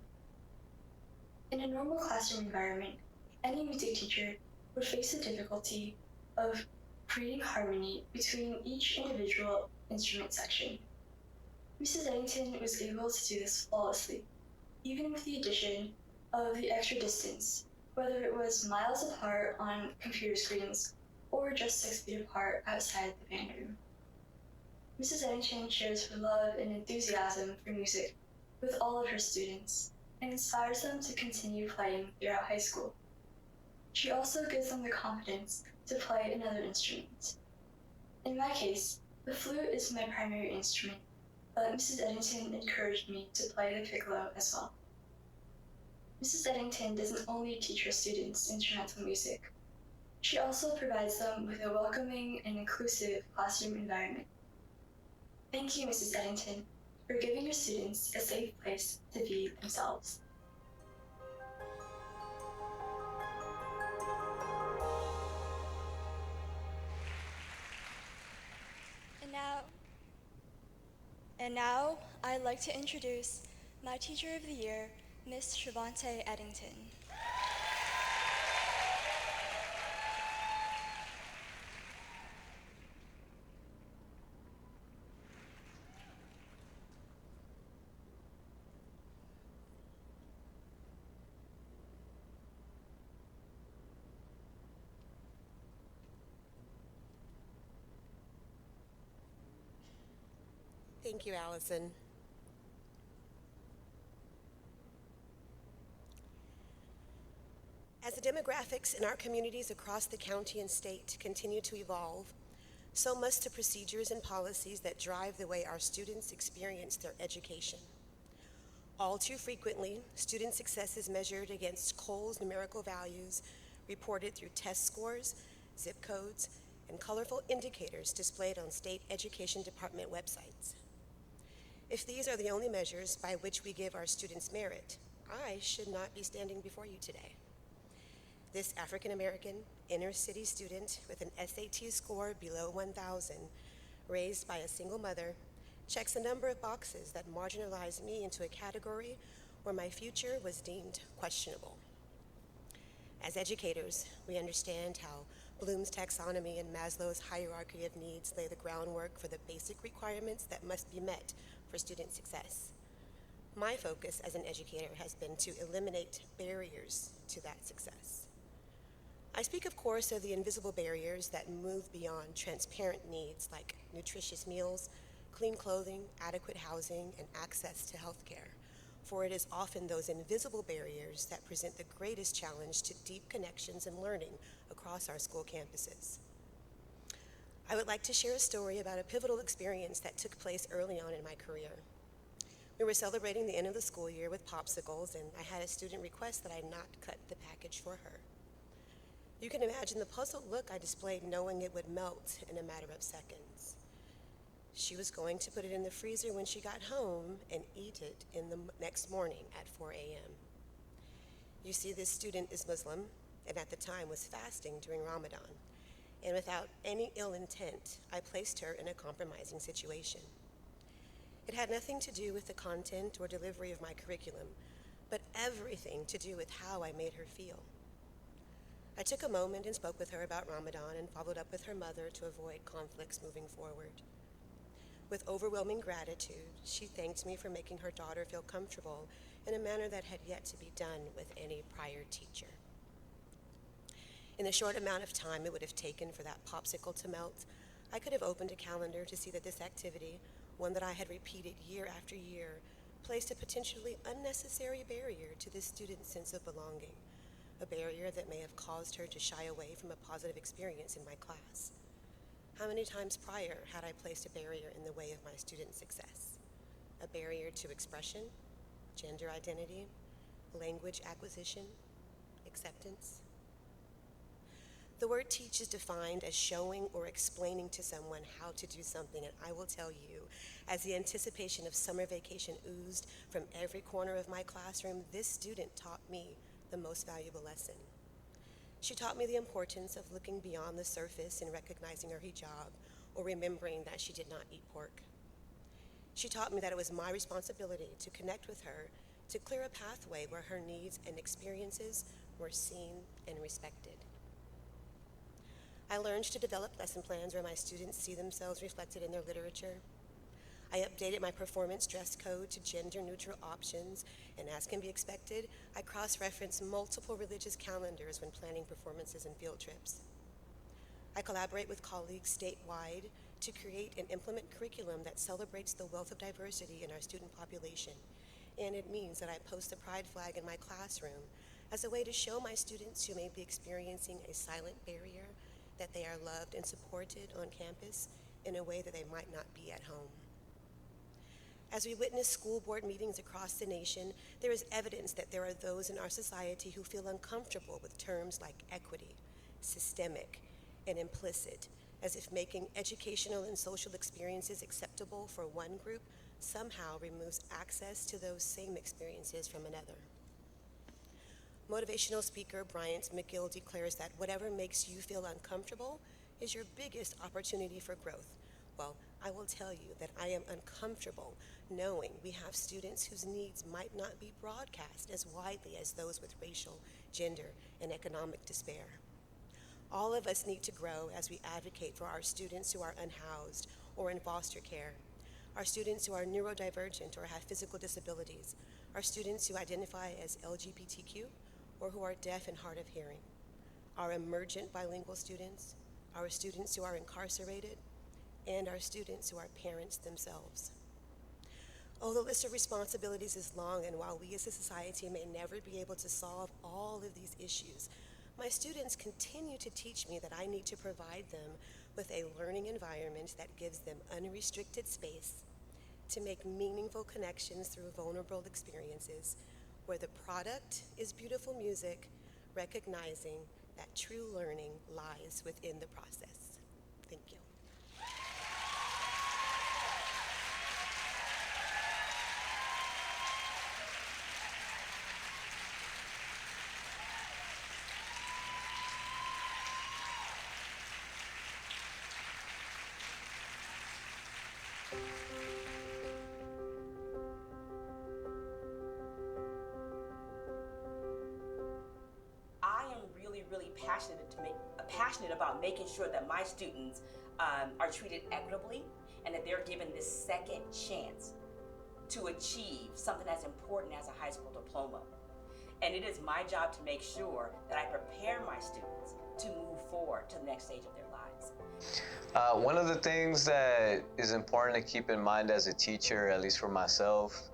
In a normal classroom environment, any music teacher would face the difficulty of creating harmony between each individual instrument section. Mrs. Eddington was able to do this flawlessly, even with the addition of the extra distance, whether it was miles apart on computer screens or just 6 feet apart outside the band room. Mrs. Eddington shares her love and enthusiasm for music with all of her students and inspires them to continue playing throughout high school. She also gives them the confidence to play another instrument. In my case, the flute is my primary instrument, but Mrs. Eddington encouraged me to play the piccolo as well. Mrs. Eddington doesn't only teach her students instrumental music, she also provides them with a welcoming and inclusive classroom environment. Thank you, Mrs. Eddington, for giving your students a safe place to be themselves. And now I'd like to introduce my Teacher of the Year, Miss Shavante Eddington. Thank you, Allison. As the demographics in our communities across the county and state continue to evolve, so must the procedures and policies that drive the way our students experience their education. All too frequently, student success is measured against Cole's numerical values reported through test scores, zip codes, and colorful indicators displayed on state education department websites. If these are the only measures by which we give our students merit, I should not be standing before you today. This African-American inner-city student with an SAT score below 1,000, raised by a single mother, checks a number of boxes that marginalize me into a category where my future was deemed questionable. As educators, we understand how Bloom's taxonomy and Maslow's hierarchy of needs lay the groundwork for the basic requirements that must be met for student success. My focus as an educator has been to eliminate barriers to that success. I speak, of course, of the invisible barriers that move beyond transparent needs like nutritious meals, clean clothing, adequate housing, and access to health care, for it is often those invisible barriers that present the greatest challenge to deep connections and learning across our school campuses. I would like to share a story about a pivotal experience that took place early on in my career. We were celebrating the end of the school year with popsicles, and I had a student request that I not cut the package for her. You can imagine the puzzled look I displayed knowing it would melt in a matter of seconds. She was going to put it in the freezer when she got home and eat it in the next morning at 4 a.m. You see, this student is Muslim and at the time was fasting during Ramadan. And without any ill intent, I placed her in a compromising situation. It had nothing to do with the content or delivery of my curriculum, but everything to do with how I made her feel. I took a moment and spoke with her about Ramadan and followed up with her mother to avoid conflicts moving forward. With overwhelming gratitude, she thanked me for making her daughter feel comfortable in a manner that had yet to be done with any prior teacher. In the short amount of time it would have taken for that popsicle to melt, I could have opened a calendar to see that this activity, one that I had repeated year after year, placed a potentially unnecessary barrier to this student's sense of belonging, a barrier that may have caused her to shy away from a positive experience in my class. How many times prior had I placed a barrier in the way of my student's success? A barrier to expression, gender identity, language acquisition, acceptance? The word teach is defined as showing or explaining to someone how to do something, and I will tell you, as the anticipation of summer vacation oozed from every corner of my classroom, this student taught me the most valuable lesson. She taught me the importance of looking beyond the surface and recognizing her hijab, or remembering that she did not eat pork. She taught me that it was my responsibility to connect with her, to clear a pathway where her needs and experiences were seen and respected. I learned to develop lesson plans where my students see themselves reflected in their literature. I updated my performance dress code to gender-neutral options, and as can be expected, I cross-reference multiple religious calendars when planning performances and field trips. I collaborate with colleagues statewide to create and implement curriculum that celebrates the wealth of diversity in our student population, and it means that I post the pride flag in my classroom as a way to show my students who may be experiencing a silent barrier that they are loved and supported on campus in a way that they might not be at home. As we witness school board meetings across the nation, there is evidence that there are those in our society who feel uncomfortable with terms like equity, systemic, and implicit, as if making educational and social experiences acceptable for one group somehow removes access to those same experiences from another. Motivational speaker Bryant McGill declares that whatever makes you feel uncomfortable is your biggest opportunity for growth. Well, I will tell you that I am uncomfortable knowing we have students whose needs might not be broadcast as widely as those with racial, gender, and economic despair. All of us need to grow as we advocate for our students who are unhoused or in foster care, our students who are neurodivergent or have physical disabilities, our students who identify as LGBTQ or who are deaf and hard of hearing, our emergent bilingual students, our students who are incarcerated, and our students who are parents themselves. Although the list of responsibilities is long, and while we as a society may never be able to solve all of these issues, my students continue to teach me that I need to provide them with a learning environment that gives them unrestricted space to make meaningful connections through vulnerable experiences, where the product is beautiful music, recognizing that true learning lies within the process. Thank you. Really passionate about making sure that my students are treated equitably and that they're given this second chance to achieve something as important as a high school diploma. And it is my job to make sure that I prepare my students to move forward to the next stage of their lives. One of the things that is important to keep in mind as a teacher, at least for myself,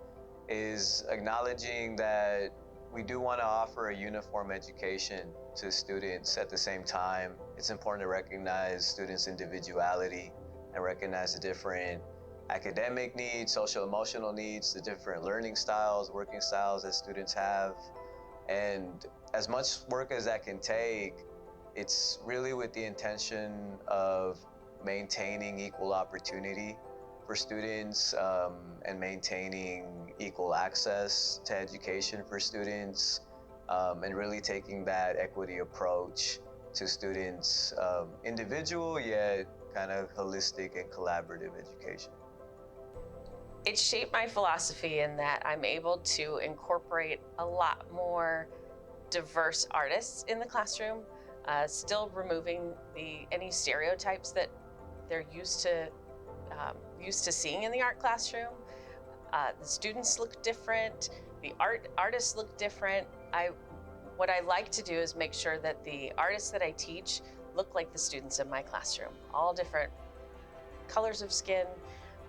is acknowledging that we do want to offer a uniform education to students. At the same time, it's important to recognize students' individuality and recognize the different academic needs, social emotional needs, the different learning styles, working styles that students have. And as much work as that can take, it's really with the intention of maintaining equal opportunity for students and maintaining equal access to education for students, and really taking that equity approach to students, individual yet kind of holistic and collaborative education. It shaped my philosophy in that I'm able to incorporate a lot more diverse artists in the classroom. still removing any stereotypes that they're used to seeing in the art classroom. The students look different, the artists look different. What I like to do is make sure that the artists that I teach look like the students in my classroom, all different colors of skin,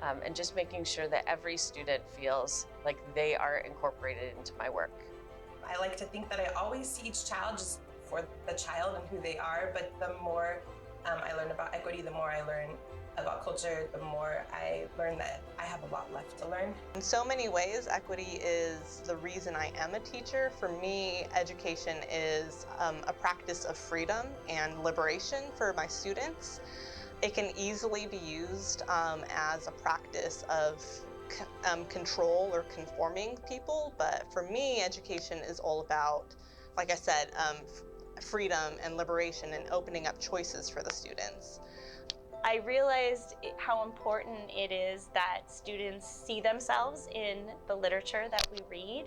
and just making sure that every student feels like they are incorporated into my work. I like to think that I always see each child just for the child and who they are, but the more I learn about equity, the more I learn about culture, the more I learn that I have a lot left to learn. In so many ways, equity is the reason I am a teacher. For me, education is a practice of freedom and liberation for my students. It can easily be used as a practice of control or conforming people, but for me, education is all about, like I said, freedom and liberation and opening up choices for the students. I realized how important it is that students see themselves in the literature that we read.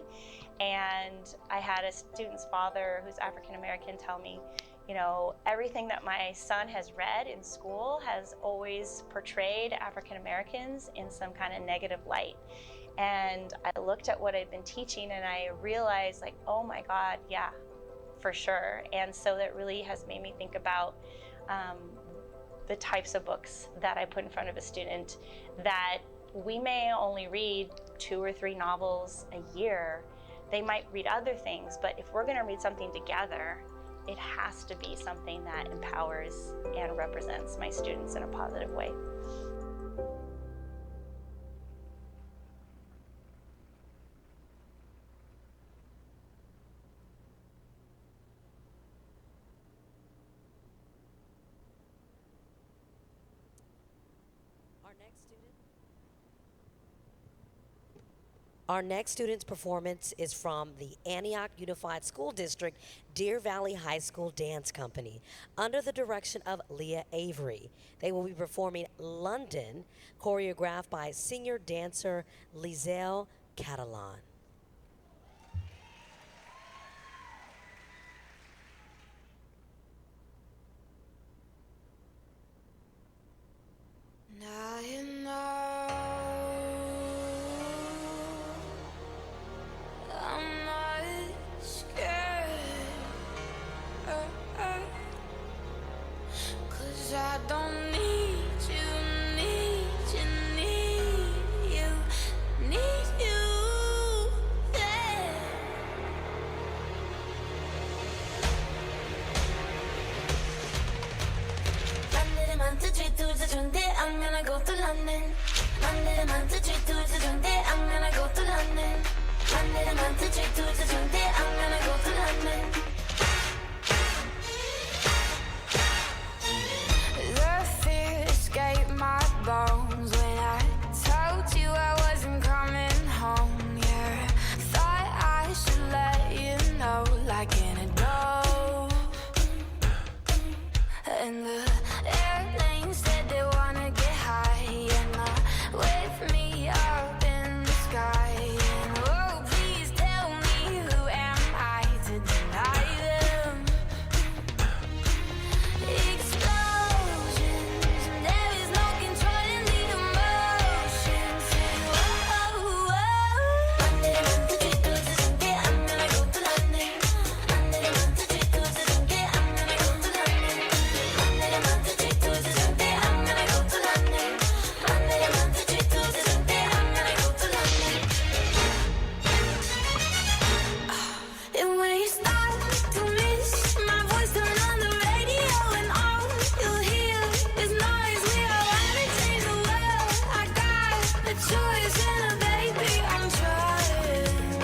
And I had a student's father who's African American tell me, you know, everything that my son has read in school has always portrayed African Americans in some kind of negative light. And I looked at what I'd been teaching and I realized, like, oh my God, yeah, for sure. And so that really has made me think about the types of books that I put in front of a student, that we may only read 2 or 3 novels a year. They might read other things, but if we're gonna read something together, it has to be something that empowers and represents my students in a positive way. Our next student's performance is from the Antioch Unified School District Deer Valley High School Dance Company under the direction of Leah Avery. They will be performing London, choreographed by senior dancer Lizelle Catalan. Now you know I'm not scared, 'cause I don't need you, need you, need you, need you, yeah. London, I'm to treat to the I'm gonna go to London. London, I'm to treat to the I'm gonna go to London. London, I'm to treat to the I'm gonna go to London. The fear escaped my bones when I told you I wasn't coming home. Yeah, thought I should let you know, like in a dove. And the airplane said they wanna get high and with me up in the sky. And oh, please tell me, who am I to deny them? Explosions, there is no controlling the emotions. Oh, London, I'm gonna go to London. London, I'm to treat to the I'm gonna go to London. London, I'm to treat to the I'm gonna go to London. London, I'm to treat to the I'm gonna go to London. And when you start to miss my voice, turn on the radio and all you'll hear is noise. We all wanna change the world. I got the choice and baby, I'm trying.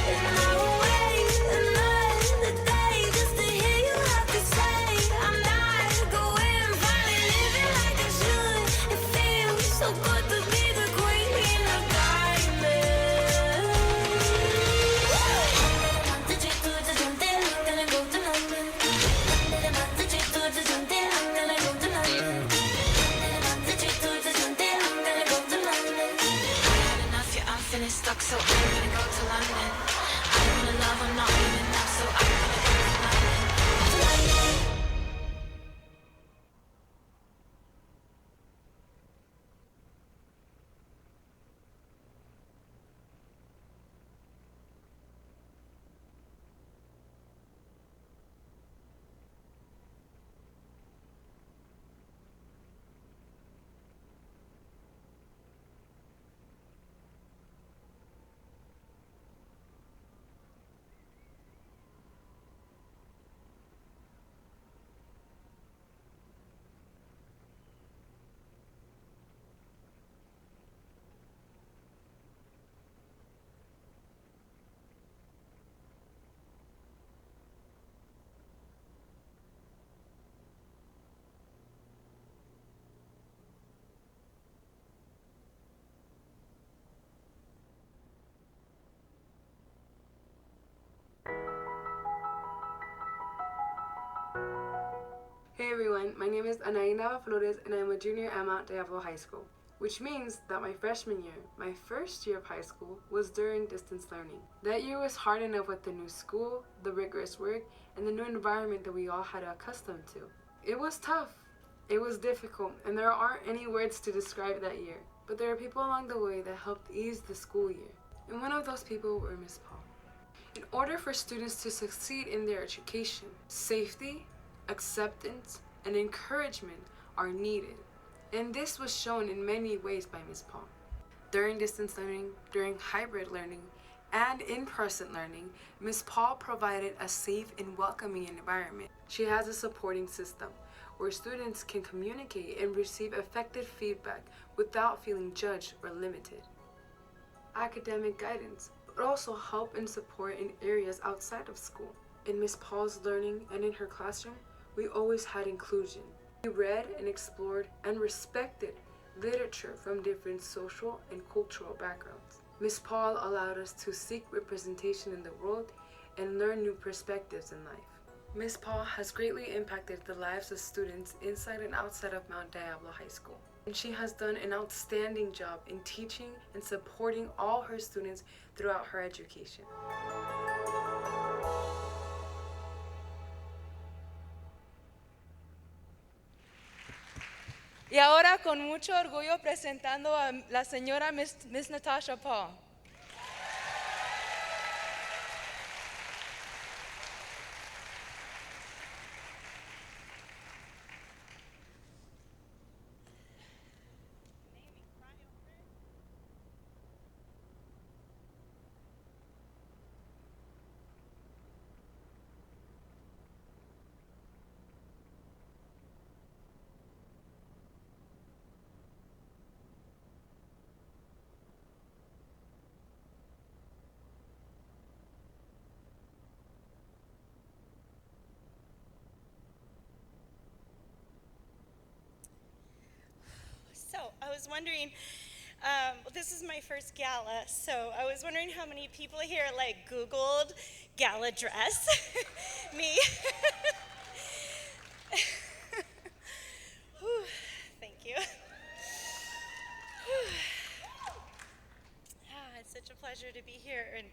And I will wait another day just to hear you have to say I'm not going, finally living like I should. It feels so good to be the queen of diamonds. I'm to treat to the I'm gonna go to London. I'm to treat to the I'm gonna go to London. I'm to treat to the I'm gonna go to London. I had enough, yeah, I'm feeling stuck, so I'm gonna go to London. I wanna love, I'm not good enough, so I'm gonna go to London. Hey everyone, my name is Anaína Flores and I'm a junior at Mount Diablo High School, which means that my freshman year, my first year of high school, was during distance learning. That year was hard enough with the new school, the rigorous work, and the new environment that we all had accustomed to. It was tough, it was difficult, and there aren't any words to describe that year, but there are people along the way that helped ease the school year, and one of those people were Miss Paul. In order for students to succeed in their education, safety, acceptance, and encouragement are needed, and this was shown in many ways by Ms. Paul. During distance learning, during hybrid learning, and in-person learning, Ms. Paul provided a safe and welcoming environment. She has a supporting system where students can communicate and receive effective feedback without feeling judged or limited. Academic guidance, but also help and support in areas outside of school. In Ms. Paul's learning and in her classroom, we always had inclusion. We read and explored and respected literature from different social and cultural backgrounds. Ms. Paul allowed us to seek representation in the world and learn new perspectives in life. Ms. Paul has greatly impacted the lives of students inside and outside of Mount Diablo High School, and she has done an outstanding job in teaching and supporting all her students throughout her education. Y ahora con mucho orgullo presentando a la señora Miss Natasha Paul. So I was wondering, this is my first gala, so I was wondering how many people here Googled gala dress. Me. Whew, thank you. It's such a pleasure to be here, and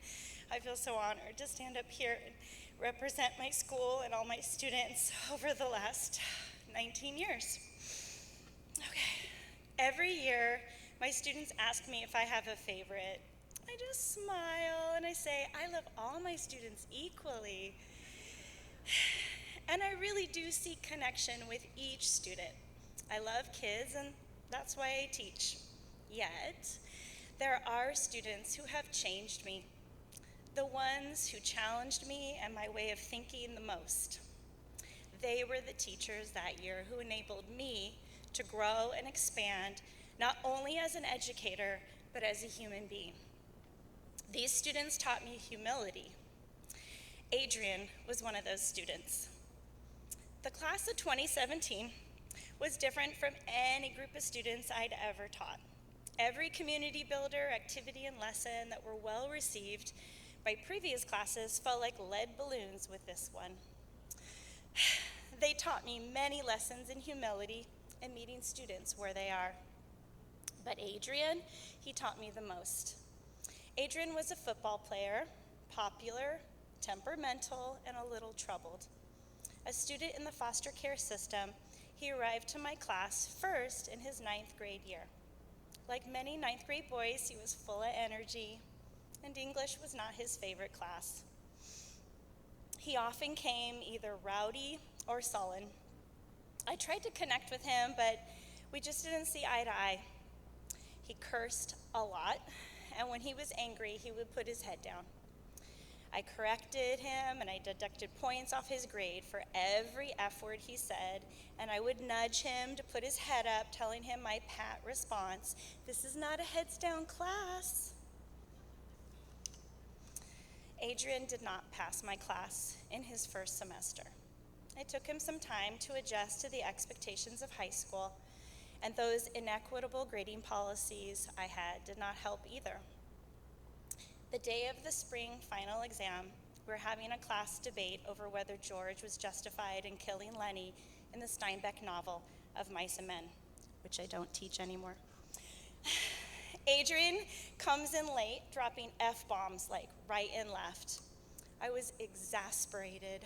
I feel so honored to stand up here and represent my school and all my students over the last 19 years. Okay. Every year, my students ask me if I have a favorite. I just smile and I say, I love all my students equally. And I really do seek connection with each student. I love kids, and that's why I teach. Yet, there are students who have changed me, the ones who challenged me and my way of thinking the most. They were the teachers that year who enabled me to grow and expand, not only as an educator, but as a human being. These students taught me humility. Adrian was one of those students. The class of 2017 was different from any group of students I'd ever taught. Every community builder, activity, and lesson that were well received by previous classes felt like lead balloons with this one. They taught me many lessons in humility and meeting students where they are. But Adrian, he taught me the most. Adrian was a football player, popular, temperamental, and a little troubled. A student in the foster care system, he arrived to my class first in his 9th grade year. Like many 9th grade boys, he was full of energy, and English was not his favorite class. He often came either rowdy or sullen. I tried to connect with him, but we just didn't see eye to eye. He cursed a lot, and when he was angry, he would put his head down. I corrected him, and I deducted points off his grade for every F word he said, and I would nudge him to put his head up, telling him my pat response, "This is not a heads down class." Adrian did not pass my class in his first semester. It took him some time to adjust to the expectations of high school, and those inequitable grading policies I had did not help either. The day of the spring final exam, we were having a class debate over whether George was justified in killing Lenny in the Steinbeck novel of Mice and Men, which I don't teach anymore. Adrian comes in late, dropping F-bombs like right and left. I was exasperated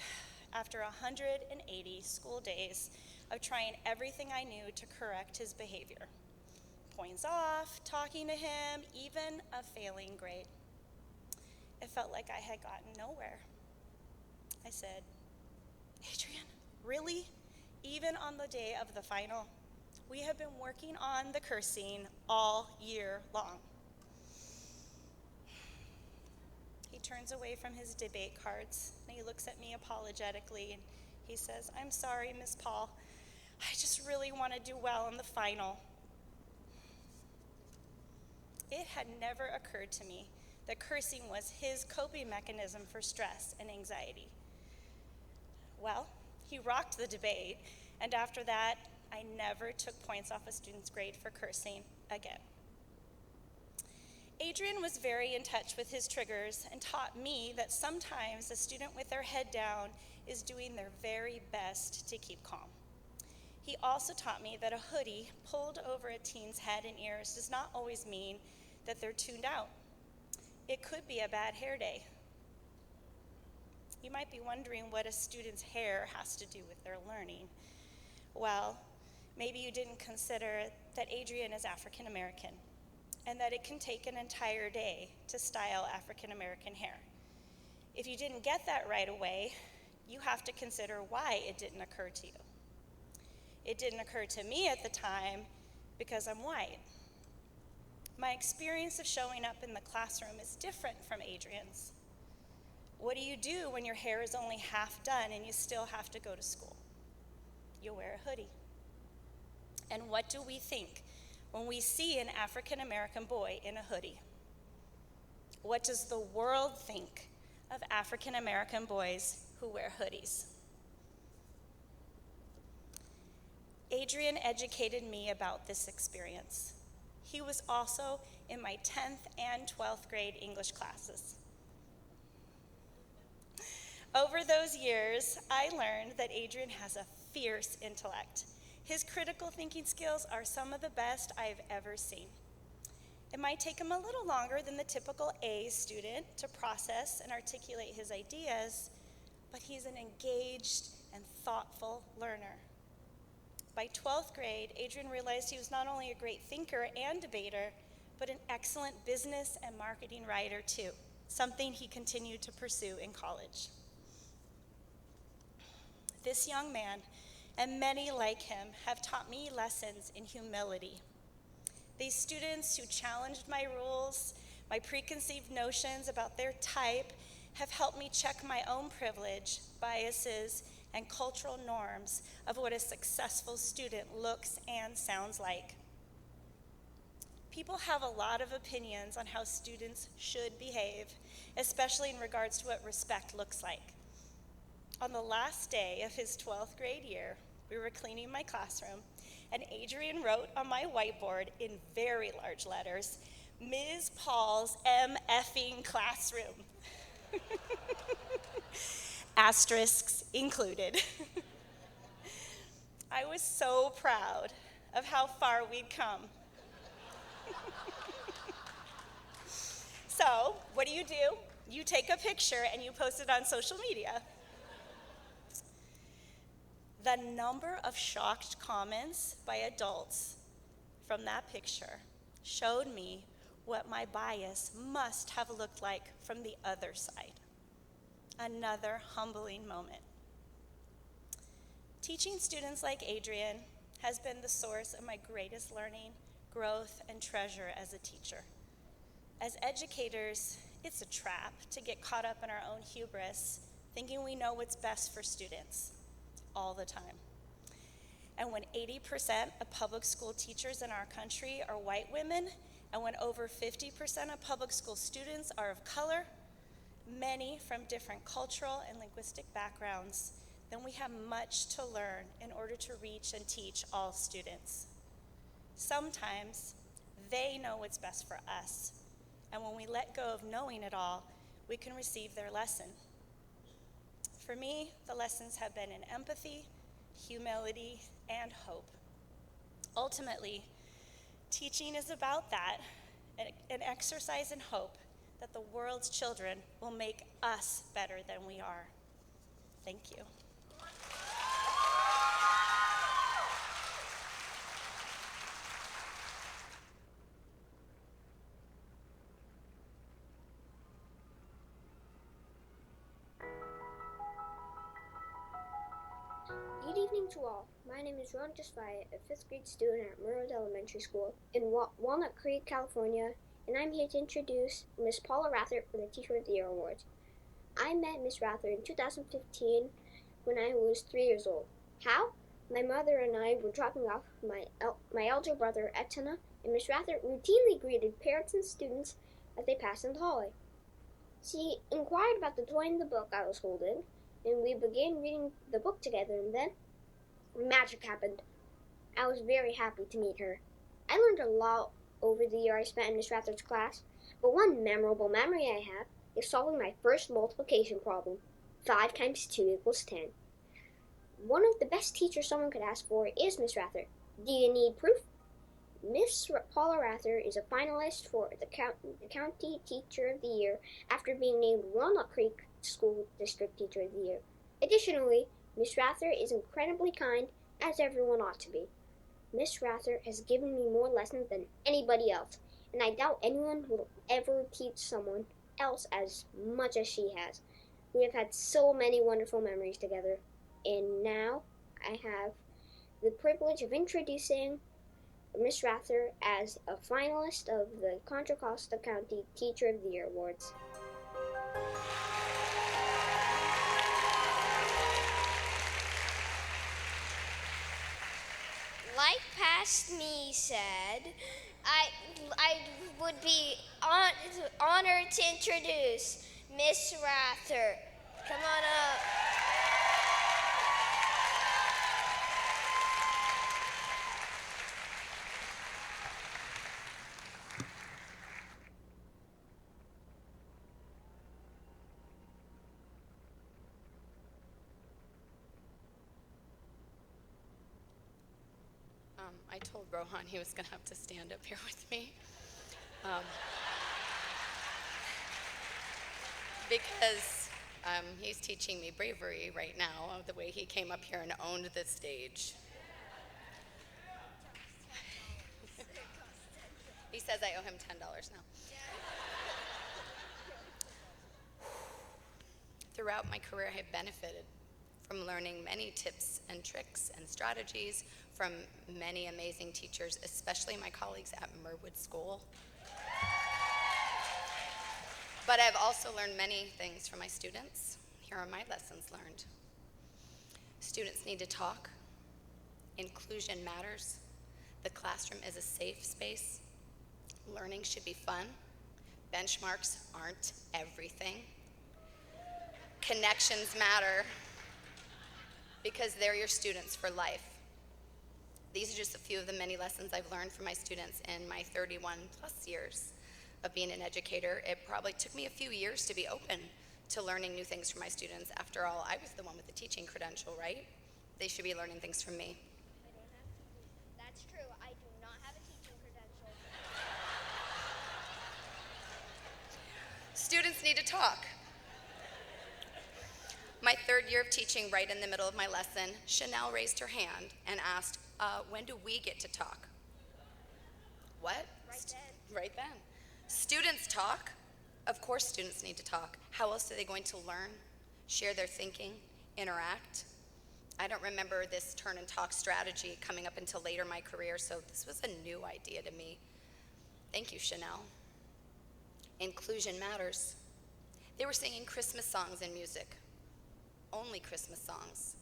after 180 school days of trying everything I knew to correct his behavior. Points off, talking to him, even a failing grade. It felt like I had gotten nowhere. I said, Adrian, really? Even on the day of the final? We have been working on the cursing all year long. He turns away from his debate cards and he looks at me apologetically and he says, I'm sorry, Miss Paul. I just really want to do well in the final. It had never occurred to me that cursing was his coping mechanism for stress and anxiety. Well, he rocked the debate, and after that, I never took points off a student's grade for cursing again. Adrian was very in touch with his triggers and taught me that sometimes a student with their head down is doing their very best to keep calm. He also taught me that a hoodie pulled over a teen's head and ears does not always mean that they're tuned out. It could be a bad hair day. You might be wondering what a student's hair has to do with their learning. Well, maybe you didn't consider that Adrian is African American and that it can take an entire day to style African American hair. If you didn't get that right away, you have to consider why it didn't occur to you. It didn't occur to me at the time because I'm white. My experience of showing up in the classroom is different from Adrian's. What do you do when your hair is only half done and you still have to go to school? You wear a hoodie. And what do we think when we see an African American boy in a hoodie? What does the world think of African American boys who wear hoodies? Adrian educated me about this experience. He was also in my 10th and 12th grade English classes. Over those years, I learned that Adrian has a fierce intellect. His critical thinking skills are some of the best I've ever seen. It might take him a little longer than the typical A student to process and articulate his ideas, but he's an engaged and thoughtful learner. By 12th grade, Adrian realized he was not only a great thinker and debater, but an excellent business and marketing writer too, something he continued to pursue in college. This young man, and many like him, have taught me lessons in humility. These students who challenged my rules, my preconceived notions about their type, have helped me check my own privilege, biases, and cultural norms of what a successful student looks and sounds like. People have a lot of opinions on how students should behave, especially in regards to what respect looks like. On the last day of his 12th grade year, we were cleaning my classroom, and Adrian wrote on my whiteboard in very large letters, Ms. Paul's MFing classroom. Asterisks included. I was so proud of how far we'd come. So, what do? You take a picture and you post it on social media. The number of shocked comments by adults from that picture showed me what my bias must have looked like from the other side. Another humbling moment. Teaching students like Adrian has been the source of my greatest learning, growth, and treasure as a teacher. As educators, it's a trap to get caught up in our own hubris, thinking we know what's best for students all the time. And when 80% of public school teachers in our country are white women, and when over 50% of public school students are of color, many from different cultural and linguistic backgrounds, then we have much to learn in order to reach and teach all students. Sometimes they know what's best for us, and when we let go of knowing it all, we can receive their lesson. For me, the lessons have been in empathy, humility, and hope. Ultimately, teaching is about that, an exercise in hope that the world's children will make us better than we are. Thank you. Good evening to all. My name is Ron Josvia, a 5th grade student at Merritt Elementary School in Walnut Creek, California, and I'm here to introduce Miss Paula Rather for the Teacher of the Year Awards. I met Miss Rather in 2015 when I was 3 years old. How? My mother and I were dropping off my elder brother, Etna, and Miss Rather routinely greeted parents and students as they passed in the hallway. She inquired about the toy in the book I was holding, and we began reading the book together, and then magic happened. I was very happy to meet her. I learned a lot over the year I spent in Miss Rather's class, but one memorable memory I have is solving my first multiplication problem. 5 times 2 equals 10. One of the best teachers someone could ask for is Miss Rather. Do you need proof? Miss Paula Rather is a finalist for the County Teacher of the Year after being named Walnut Creek School District Teacher of the Year. Additionally, Miss Rather is incredibly kind, as everyone ought to be. Miss Rather has given me more lessons than anybody else, and I doubt anyone will ever teach someone else as much as she has. We have had so many wonderful memories together, and now I have the privilege of introducing Miss Rather as a finalist of the Contra Costa County Teacher of the Year Awards. Like past me said, I would be honored to introduce Miss Rather. Come on up. I told Rohan he was going to have to stand up here with me. Because he's teaching me bravery right now, the way he came up here and owned the stage. He says I owe him $10 now. Throughout my career, I have benefited from learning many tips and tricks and strategies from many amazing teachers, especially my colleagues at Merwood School. But I've also learned many things from my students. Here are my lessons learned. Students need to talk. Inclusion matters. The classroom is a safe space. Learning should be fun. Benchmarks aren't everything. Connections matter because they're your students for life. These are just a few of the many lessons I've learned from my students in my 31 plus years of being an educator. It probably took me a few years to be open to learning new things from my students. After all, I was the one with the teaching credential, right? They should be learning things from me. That's true. I do not have a teaching credential. Students need to talk. My 3rd year of teaching, right in the middle of my lesson, Chanel raised her hand and asked, when do we get to talk? What? Right then. Students talk? Of course students need to talk. How else are they going to learn, share their thinking, interact? I don't remember this turn and talk strategy coming up until later in my career, so this was a new idea to me. Thank you, Chanel. Inclusion matters. They were singing Christmas songs in music. Only Christmas songs.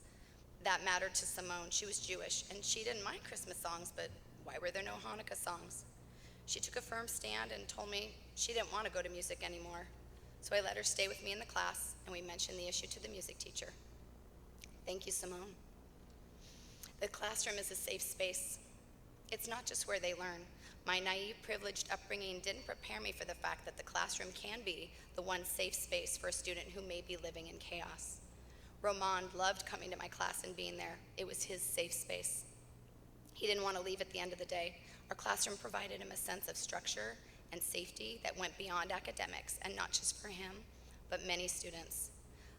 That mattered to Simone. She was Jewish, and she didn't mind Christmas songs, but why were there no Hanukkah songs? She took a firm stand and told me she didn't want to go to music anymore. So I let her stay with me in the class, and we mentioned the issue to the music teacher. Thank you, Simone. The classroom is a safe space. It's not just where they learn. My naive, privileged upbringing didn't prepare me for the fact that the classroom can be the one safe space for a student who may be living in chaos. Romand loved coming to my class and being there. It was his safe space. He didn't want to leave at the end of the day. Our classroom provided him a sense of structure and safety that went beyond academics, and not just for him, but many students.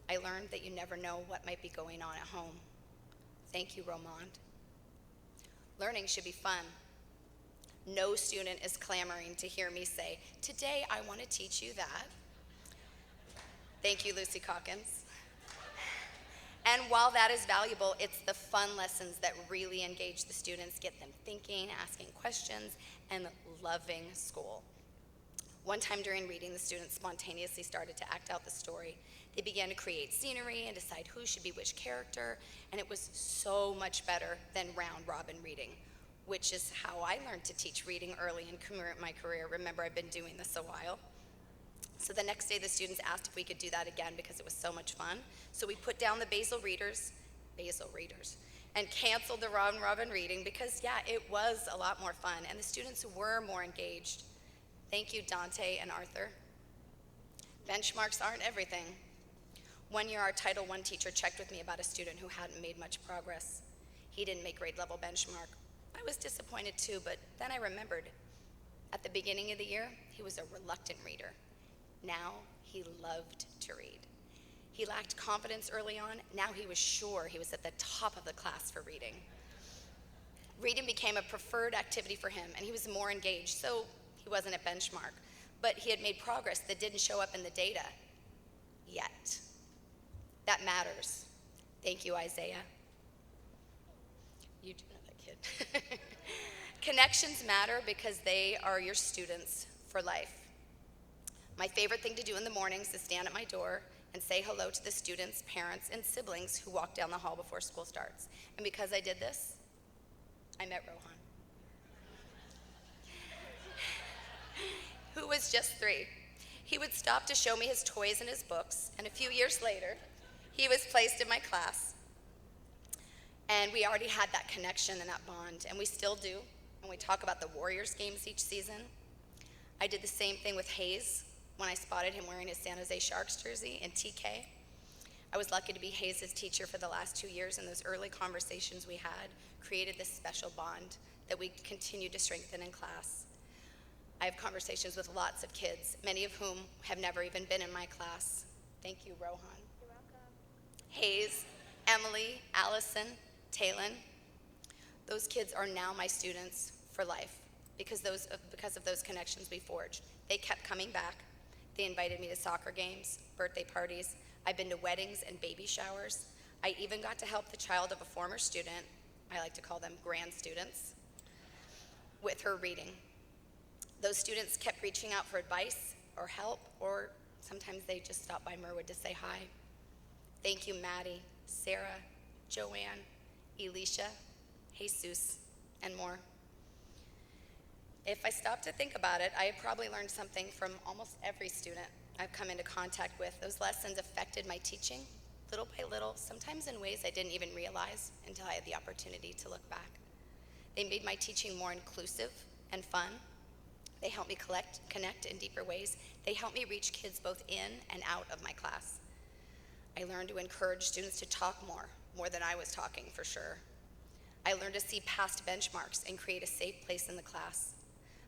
I learned that you never know what might be going on at home. Thank you, Romand. Learning should be fun. No student is clamoring to hear me say, "Today I want to teach you that." Thank you, Lucy Calkins. And while that is valuable, it's the fun lessons that really engage the students, get them thinking, asking questions, and loving school. One time during reading, the students spontaneously started to act out the story. They began to create scenery and decide who should be which character, and it was so much better than round robin reading, which is how I learned to teach reading early in my career. Remember, I've been doing this a while. So the next day, the students asked if we could do that again because it was so much fun. So we put down the basil readers, and canceled the round robin reading because, yeah, it was a lot more fun, and the students were more engaged. Thank you, Dante and Arthur. Benchmarks aren't everything. One year, our Title I teacher checked with me about a student who hadn't made much progress. He didn't make grade level benchmark. I was disappointed too, but then I remembered. At the beginning of the year, he was a reluctant reader. Now he loved to read. He lacked confidence early on. Now he was sure he was at the top of the class for reading. Reading became a preferred activity for him, and he was more engaged, so he wasn't at benchmark. But he had made progress that didn't show up in the data yet. That matters. Thank you, Isaiah. You do know that kid. Connections matter because they are your students for life. My favorite thing to do in the mornings is stand at my door and say hello to the students, parents, and siblings who walk down the hall before school starts. And because I did this, I met Rohan, who was just 3. He would stop to show me his toys and his books, and a few years later, he was placed in my class. And we already had that connection and that bond, and we still do, and we talk about the Warriors games each season. I did the same thing with Hayes when I spotted him wearing his San Jose Sharks jersey in TK. I was lucky to be Hayes' teacher for the last 2 years, and those early conversations we had created this special bond that we continue to strengthen in class. I have conversations with lots of kids, many of whom have never even been in my class. Thank you, Rohan. You're welcome. Hayes, Emily, Allison, Talon. Those kids are now my students for life because of those connections we forged. They kept coming back. They invited me to soccer games, birthday parties. I've been to weddings and baby showers. I even got to help the child of a former student, I like to call them grand students, with her reading. Those students kept reaching out for advice or help, or sometimes they just stopped by Merwood to say hi. Thank you, Maddie, Sarah, Joanne, Elisha, Jesus, and more. If I stop to think about it, I have probably learned something from almost every student I've come into contact with. Those lessons affected my teaching, little by little, sometimes in ways I didn't even realize until I had the opportunity to look back. They made my teaching more inclusive and fun. They helped me connect in deeper ways. They helped me reach kids both in and out of my class. I learned to encourage students to talk more than I was talking for sure. I learned to see past benchmarks and create a safe place in the class.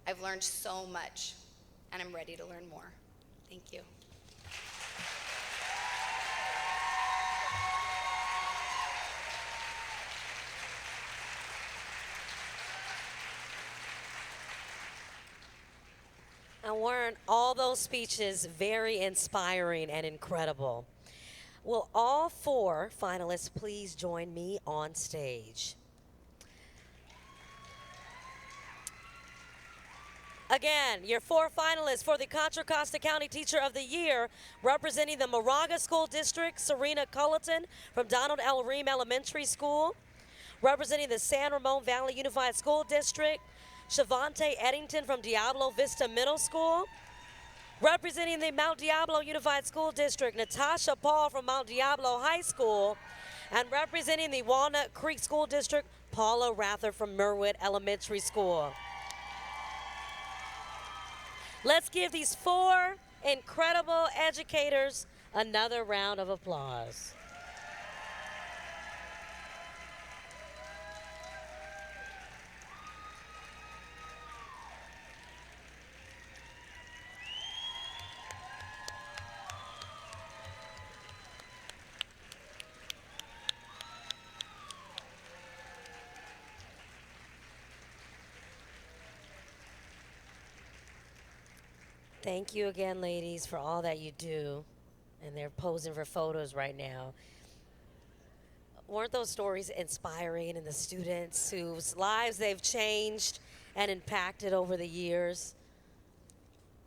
I've learned so much, and I'm ready to learn more. Thank you. And weren't all those speeches very inspiring and incredible? Will all 4 finalists please join me on stage? Again, your 4 finalists for the Contra Costa County Teacher of the Year, representing the Moraga School District, Serena Culleton from Donald L. Ream Elementary School. Representing the San Ramon Valley Unified School District, Shavante Eddington from Diablo Vista Middle School. Representing the Mount Diablo Unified School District, Natasha Paul from Mount Diablo High School. And representing the Walnut Creek School District, Paula Rather from Merwood Elementary School. Let's give these 4 incredible educators another round of applause. Thank you again, ladies, for all that you do. And they're posing for photos right now. Weren't those stories inspiring, and the students whose lives they've changed and impacted over the years?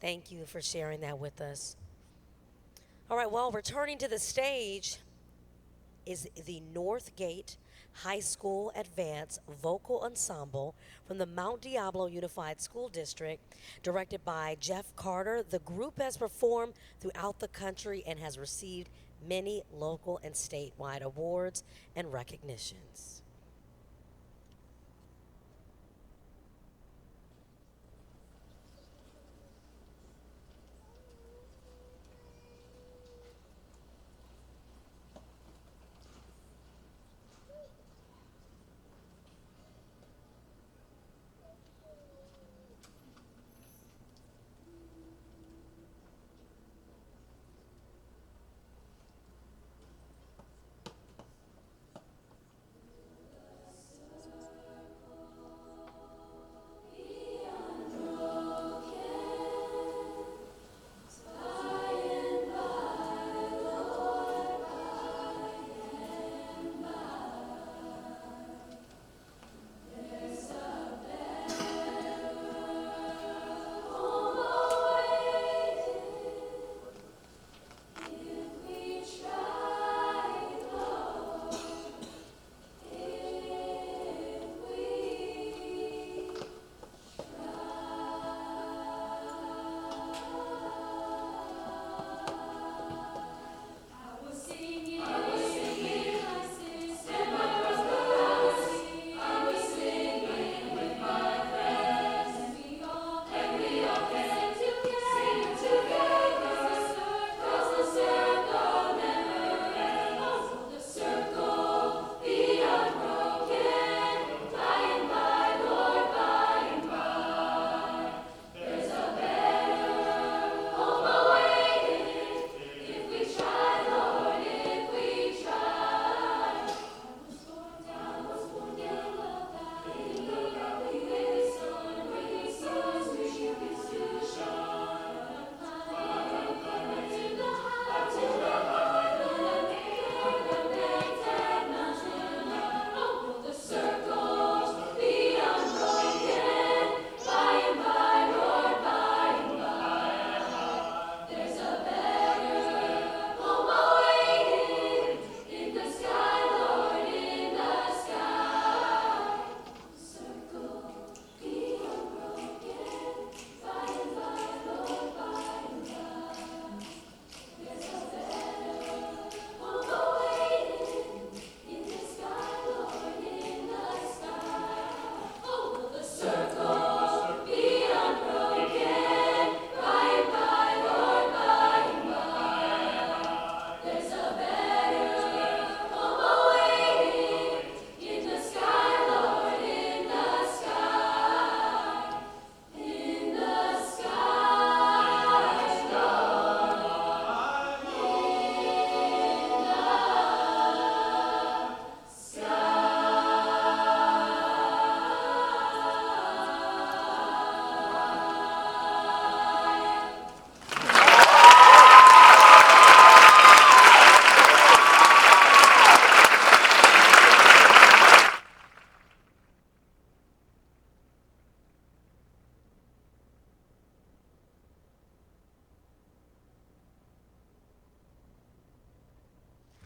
Thank you for sharing that with us. All right, well, returning to the stage is the Northgate High School Advanced Vocal Ensemble from the Mount Diablo Unified School District, directed by Jeff Carter. The group has performed throughout the country and has received many local and statewide awards and recognitions.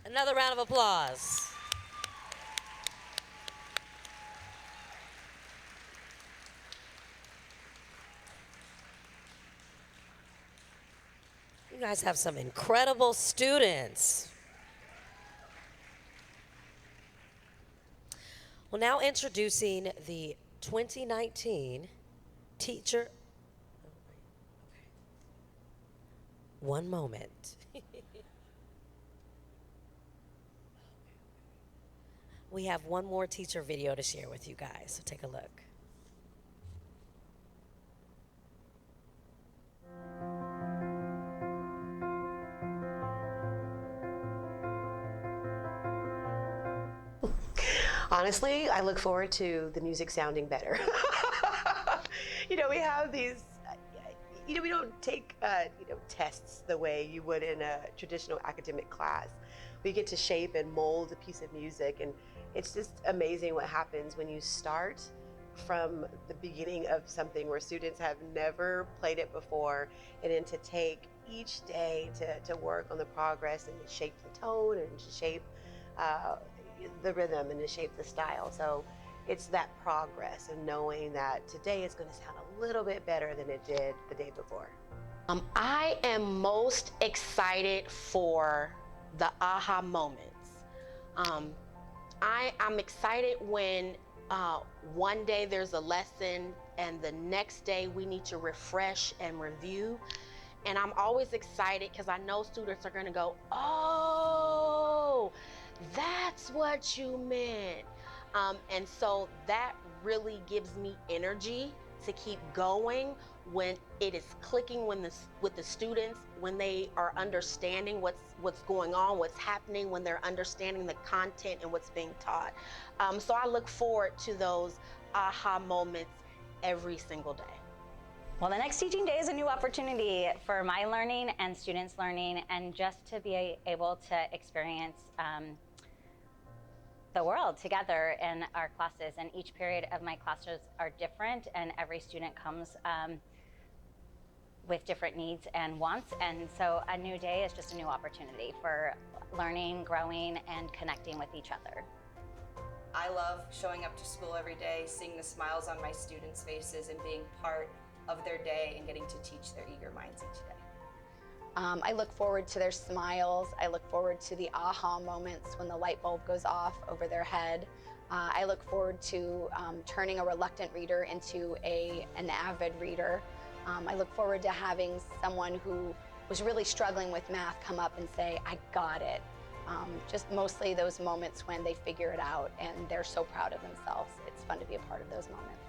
Another round of applause. You guys have some incredible students. Well, now introducing the 2019 teacher. One moment. We have one more teacher video to share with you guys, so take a look. Honestly, I look forward to the music sounding better. You know, we have these, we don't take tests the way you would in a traditional academic class. We get to shape and mold a piece of music, and it's just amazing what happens when you start from the beginning of something where students have never played it before, and then to take each day to work on the progress and to shape the tone and to shape the rhythm and to shape the style. So it's that progress and knowing that today is going to sound a little bit better than it did the day before. I am most excited for the aha moments. I'm excited when one day there's a lesson and the next day we need to refresh and review. And I'm always excited because I know students are going to go, oh, that's what you meant. And so that really gives me energy to keep going when it is clicking with the students, when they are understanding what's going on, what's happening, when they're understanding the content and what's being taught. So I look forward to those aha moments every single day. Well, the next teaching day is a new opportunity for my learning and students' learning, and just to be able to experience the world together in our classes. And each period of my classes are different, and every student comes with different needs and wants. And so a new day is just a new opportunity for learning, growing, and connecting with each other. I love showing up to school every day, seeing the smiles on my students' faces, and being part of their day and getting to teach their eager minds each day. I look forward to their smiles. I look forward to the aha moments when the light bulb goes off over their head. I look forward to turning a reluctant reader into an avid reader. I look forward to having someone who was really struggling with math come up and say, I got it. Just mostly those moments when they figure it out and they're so proud of themselves. It's fun to be a part of those moments.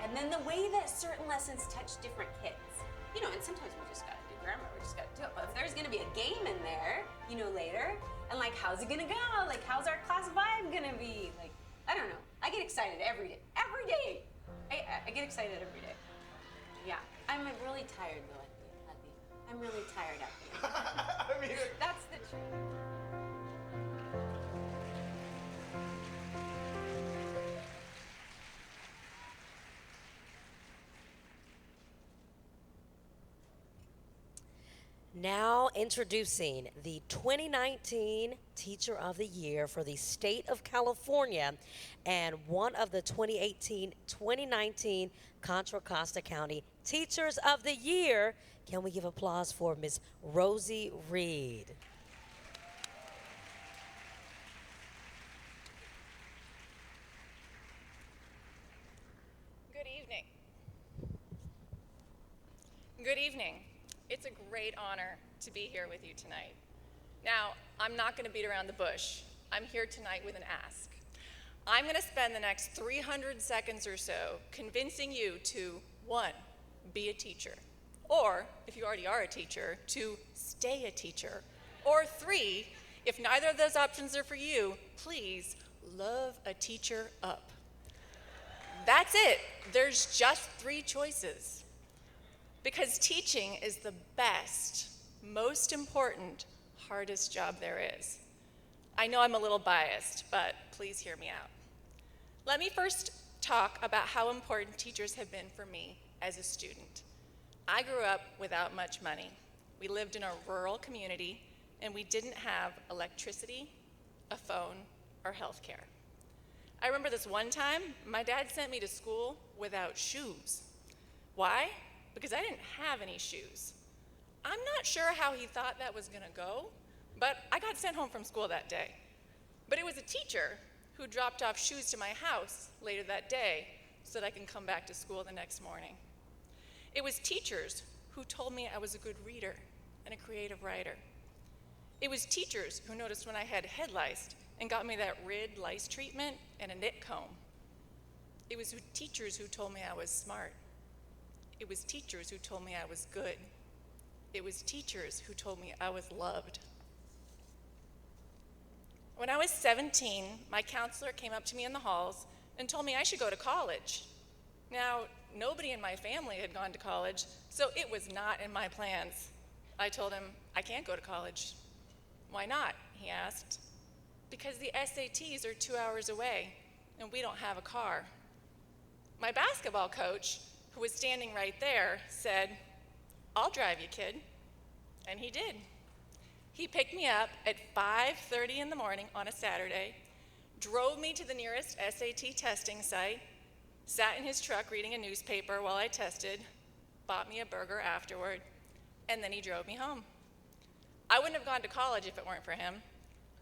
And then the way that certain lessons touch different kids. And sometimes we just gotta do grammar, we just gotta do it. But if there's gonna be a game in there, later, and how's it gonna go? How's our class vibe gonna be? I don't know. I get excited every day. Every day! I get excited every day. Yeah. I'm really tired though at the end. I'm really tired at the end. That's the truth. Now introducing the 2019 Teacher of the Year for the state of California and one of the 2018-2019 Contra Costa County Teachers of the Year. Can we give applause for Ms. Rosie Reed? Good evening. Good evening. It's a great honor to be here with you tonight. Now, I'm not going to beat around the bush. I'm here tonight with an ask. I'm going to spend the next 300 seconds or so convincing you to, 1, be a teacher, or, if you already are a teacher, to stay a teacher, or 3, if neither of those options are for you, please love a teacher up. That's it. There's just 3 choices. Because teaching is the best, most important, hardest job there is. I know I'm a little biased, but please hear me out. Let me first talk about how important teachers have been for me as a student. I grew up without much money. We lived in a rural community, and we didn't have electricity, a phone, or health care. I remember this one time, my dad sent me to school without shoes. Why? Because I didn't have any shoes. I'm not sure how he thought that was gonna go, but I got sent home from school that day. But it was a teacher who dropped off shoes to my house later that day so that I can come back to school the next morning. It was teachers who told me I was a good reader and a creative writer. It was teachers who noticed when I had head lice and got me that rid lice treatment and a knit comb. It was teachers who told me I was smart. It was teachers who told me I was good. It was teachers who told me I was loved. When I was 17, my counselor came up to me in the halls and told me I should go to college. Now, nobody in my family had gone to college, so it was not in my plans. I told him, I can't go to college. Why not? He asked. Because the SATs are 2 hours away, and we don't have a car. My basketball coach, who was standing right there, said, I'll drive you, kid. And he did. He picked me up at 5:30 in the morning on a Saturday, drove me to the nearest SAT testing site, sat in his truck reading a newspaper while I tested, bought me a burger afterward, and then he drove me home. I wouldn't have gone to college if it weren't for him.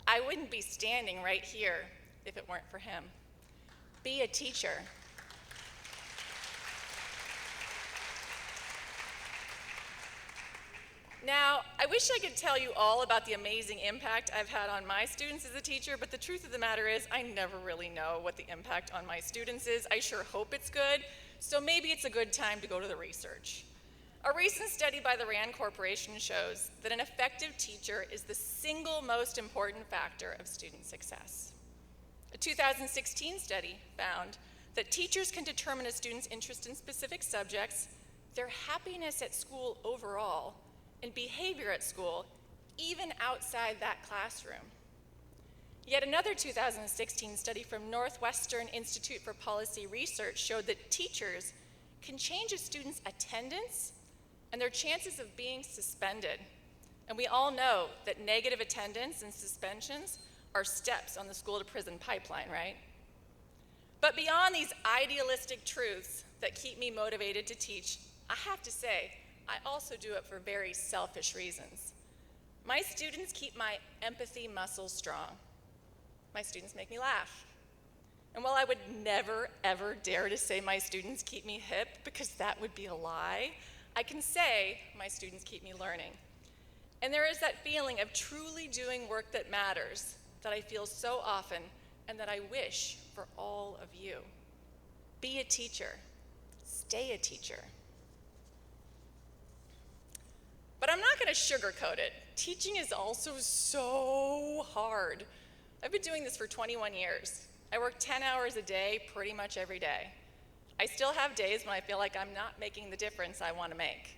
I wouldn't be standing right here if it weren't for him. Be a teacher. Now, I wish I could tell you all about the amazing impact I've had on my students as a teacher, but the truth of the matter is I never really know what the impact on my students is. I sure hope it's good, so maybe it's a good time to go to the research. A recent study by the RAND Corporation shows that an effective teacher is the single most important factor of student success. A 2016 study found that teachers can determine a student's interest in specific subjects, their happiness at school overall, and behavior at school, even outside that classroom. Yet another 2016 study from Northwestern Institute for Policy Research showed that teachers can change a student's attendance and their chances of being suspended. And we all know that negative attendance and suspensions are steps on the school to prison pipeline, right? But beyond these idealistic truths that keep me motivated to teach, I have to say, I also do it for very selfish reasons. My students keep my empathy muscles strong. My students make me laugh. And while I would never, ever dare to say my students keep me hip, because that would be a lie, I can say my students keep me learning. And there is that feeling of truly doing work that matters that I feel so often and that I wish for all of you. Be a teacher. Stay a teacher. But I'm not going to sugarcoat it. Teaching is also so hard. I've been doing this for 21 years. I work 10 hours a day pretty much every day. I still have days when I feel like I'm not making the difference I want to make.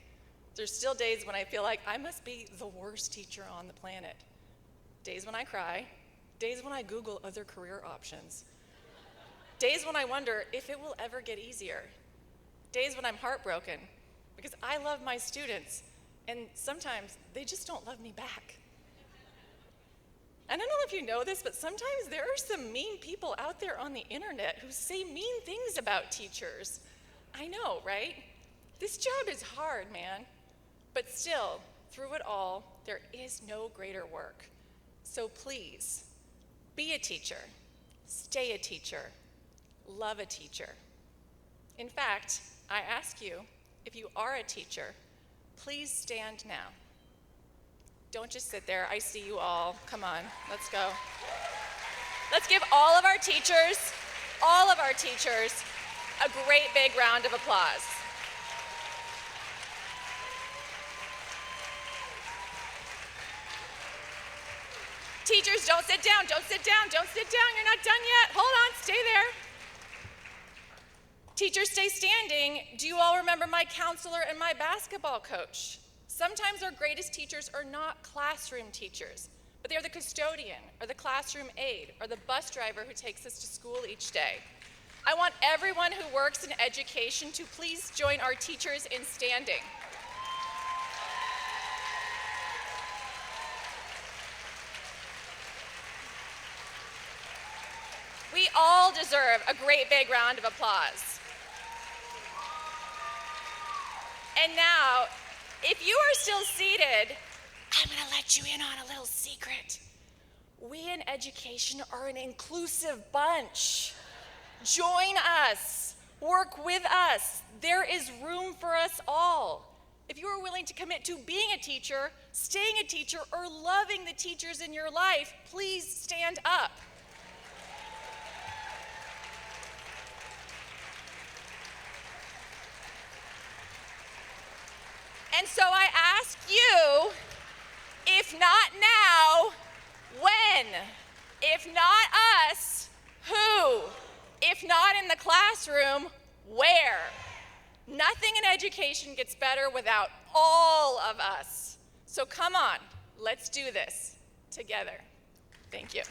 There's still days when I feel like I must be the worst teacher on the planet. Days when I cry, days when I Google other career options. Days when I wonder if it will ever get easier. Days when I'm heartbroken because I love my students and sometimes they just don't love me back. And I don't know if you know this, but sometimes there are some mean people out there on the internet who say mean things about teachers. I know, right? This job is hard, man. But still, through it all, there is no greater work. So please, be a teacher, stay a teacher, love a teacher. In fact, I ask you, if you are a teacher, please stand now. Don't just sit there. I see you all. Come on, let's go. Let's give all of our teachers, a great big round of applause. Teachers, don't sit down, don't sit down, don't sit down. You're not done yet. Hold on, stay there. Teachers, stay standing. Do you all remember my counselor and my basketball coach? Sometimes our greatest teachers are not classroom teachers, but they're the custodian or the classroom aide or the bus driver who takes us to school each day. I want everyone who works in education to please join our teachers in standing. We all deserve a great big round of applause. And now, if you are still seated, I'm going to let you in on a little secret. We in education are an inclusive bunch. Join us. Work with us. There is room for us all. If you are willing to commit to being a teacher, staying a teacher, or loving the teachers in your life, please stand up. And so I ask you, if not now, when? If not us, who? If not in the classroom, where? Nothing in education gets better without all of us. So come on, let's do this together. Thank you.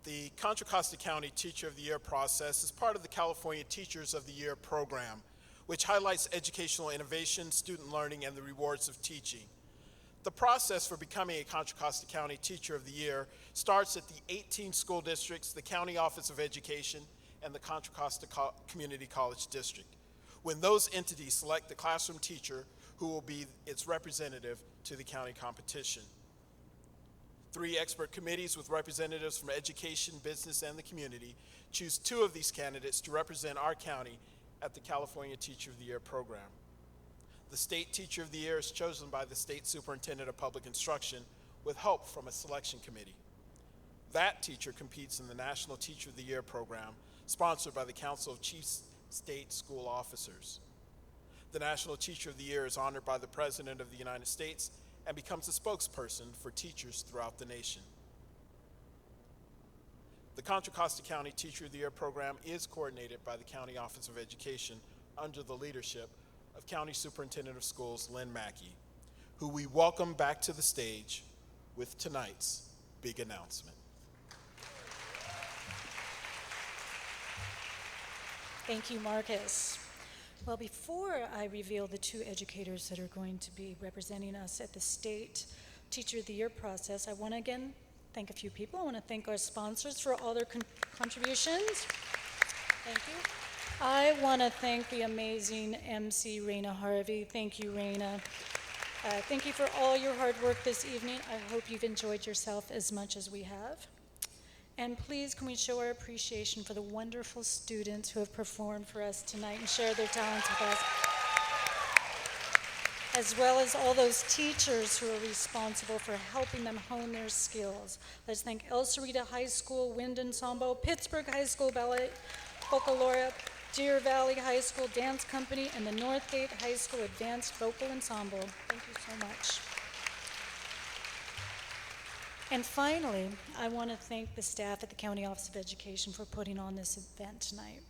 The Contra Costa County Teacher of the Year process is part of the California Teachers of the Year program, which highlights educational innovation, student learning, and the rewards of teaching. The process for becoming a Contra Costa County Teacher of the Year starts at the 18 school districts, the County Office of Education, and the Contra Costa Community College District, when those entities select the classroom teacher who will be its representative to the county competition. 3 expert committees with representatives from education, business, and the community choose 2 of these candidates to represent our county at the California Teacher of the Year program. The State Teacher of the Year is chosen by the State Superintendent of Public Instruction with help from a selection committee. That teacher competes in the National Teacher of the Year program, sponsored by the Council of Chief State School Officers. The National Teacher of the Year is honored by the President of the United States and becomes a spokesperson for teachers throughout the nation. The Contra Costa County Teacher of the Year program is coordinated by the County Office of Education under the leadership of County Superintendent of Schools, Lynn Mackey, who we welcome back to the stage with tonight's big announcement. Thank you, Marcus. Well, before I reveal the 2 educators that are going to be representing us at the State Teacher of the Year process, I want to again thank a few people. I want to thank our sponsors for all their contributions. Thank you. I want to thank the amazing MC, Raina Harvey. Thank you, Raina. Thank you for all your hard work this evening. I hope you've enjoyed yourself as much as we have. And please, can we show our appreciation for the wonderful students who have performed for us tonight and shared their talents with us, as well as all those teachers who are responsible for helping them hone their skills. Let's thank El Cerrito High School Wind Ensemble, Pittsburgh High School Ballet Vocaloria, Deer Valley High School Dance Company, and the Northgate High School Advanced Vocal Ensemble. Thank you so much. And finally, I want to thank the staff at the County Office of Education for putting on this event tonight.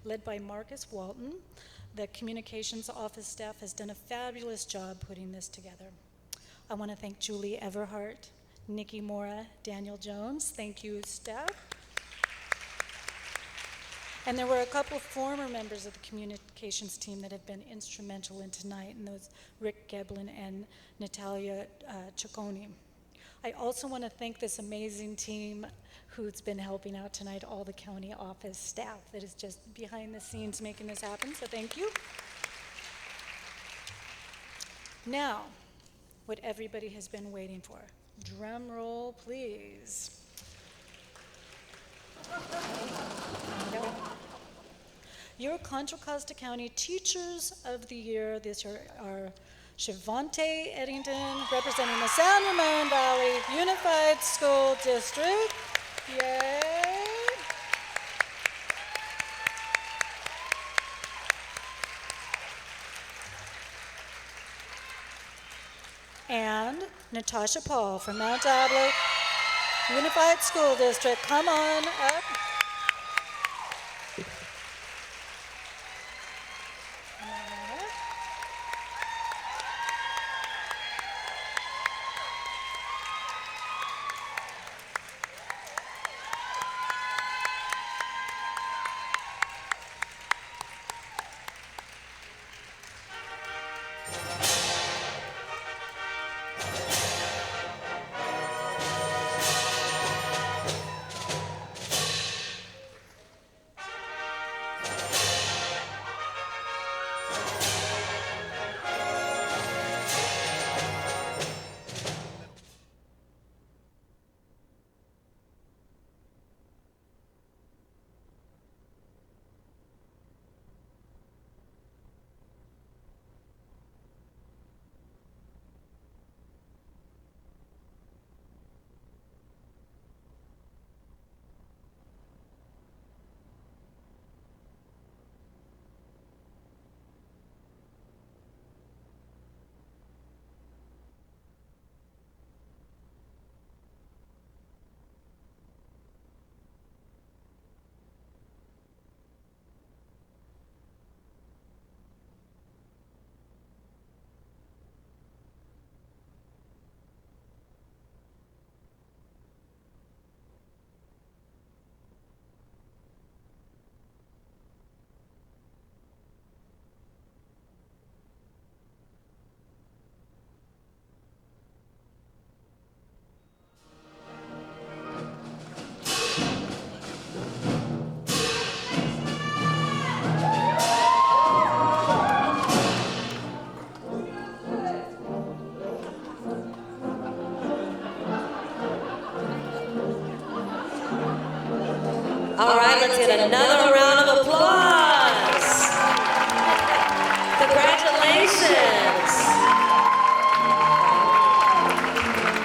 Led by Marcus Walton, the communications office staff has done a fabulous job putting this together. I want to thank Julie Everhart, Nikki Mora, Daniel Jones. Thank you, staff. And there were a couple of former members of the communications team that have been instrumental in tonight, and those Rick Geblin and Natalia Ciccone. I also want to thank this amazing team who's been helping out tonight, all the county office staff that is just behind the scenes making this happen, so thank you. Now, what everybody has been waiting for. Drum roll, please. Your Contra Costa County Teachers of the Year this year are Shavante Eddington, representing the San Ramon Valley Unified School District. Yay! And Natasha Paul from Mount Diablo Unified School District. Come on up. All right, let's get another round of applause. Congratulations.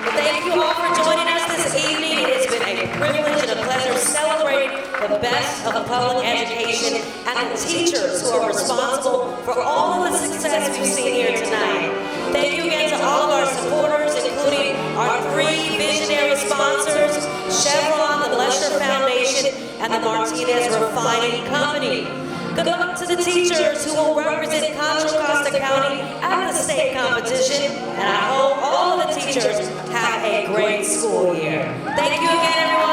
Well, thank you all for joining us this evening. It's been a privilege and a pleasure celebrating the best of public education and the teachers who are responsible for all of the success we've seen here tonight. Thank you again to all of our supporters, including our 3 visionary sponsors, Chevron, the Lesher Foundation, and the Martinez Refining Company. Good luck to the teachers who will represent Contra Costa County at the state competition, and I hope all of the teachers have a great school year. Thank you again, everyone.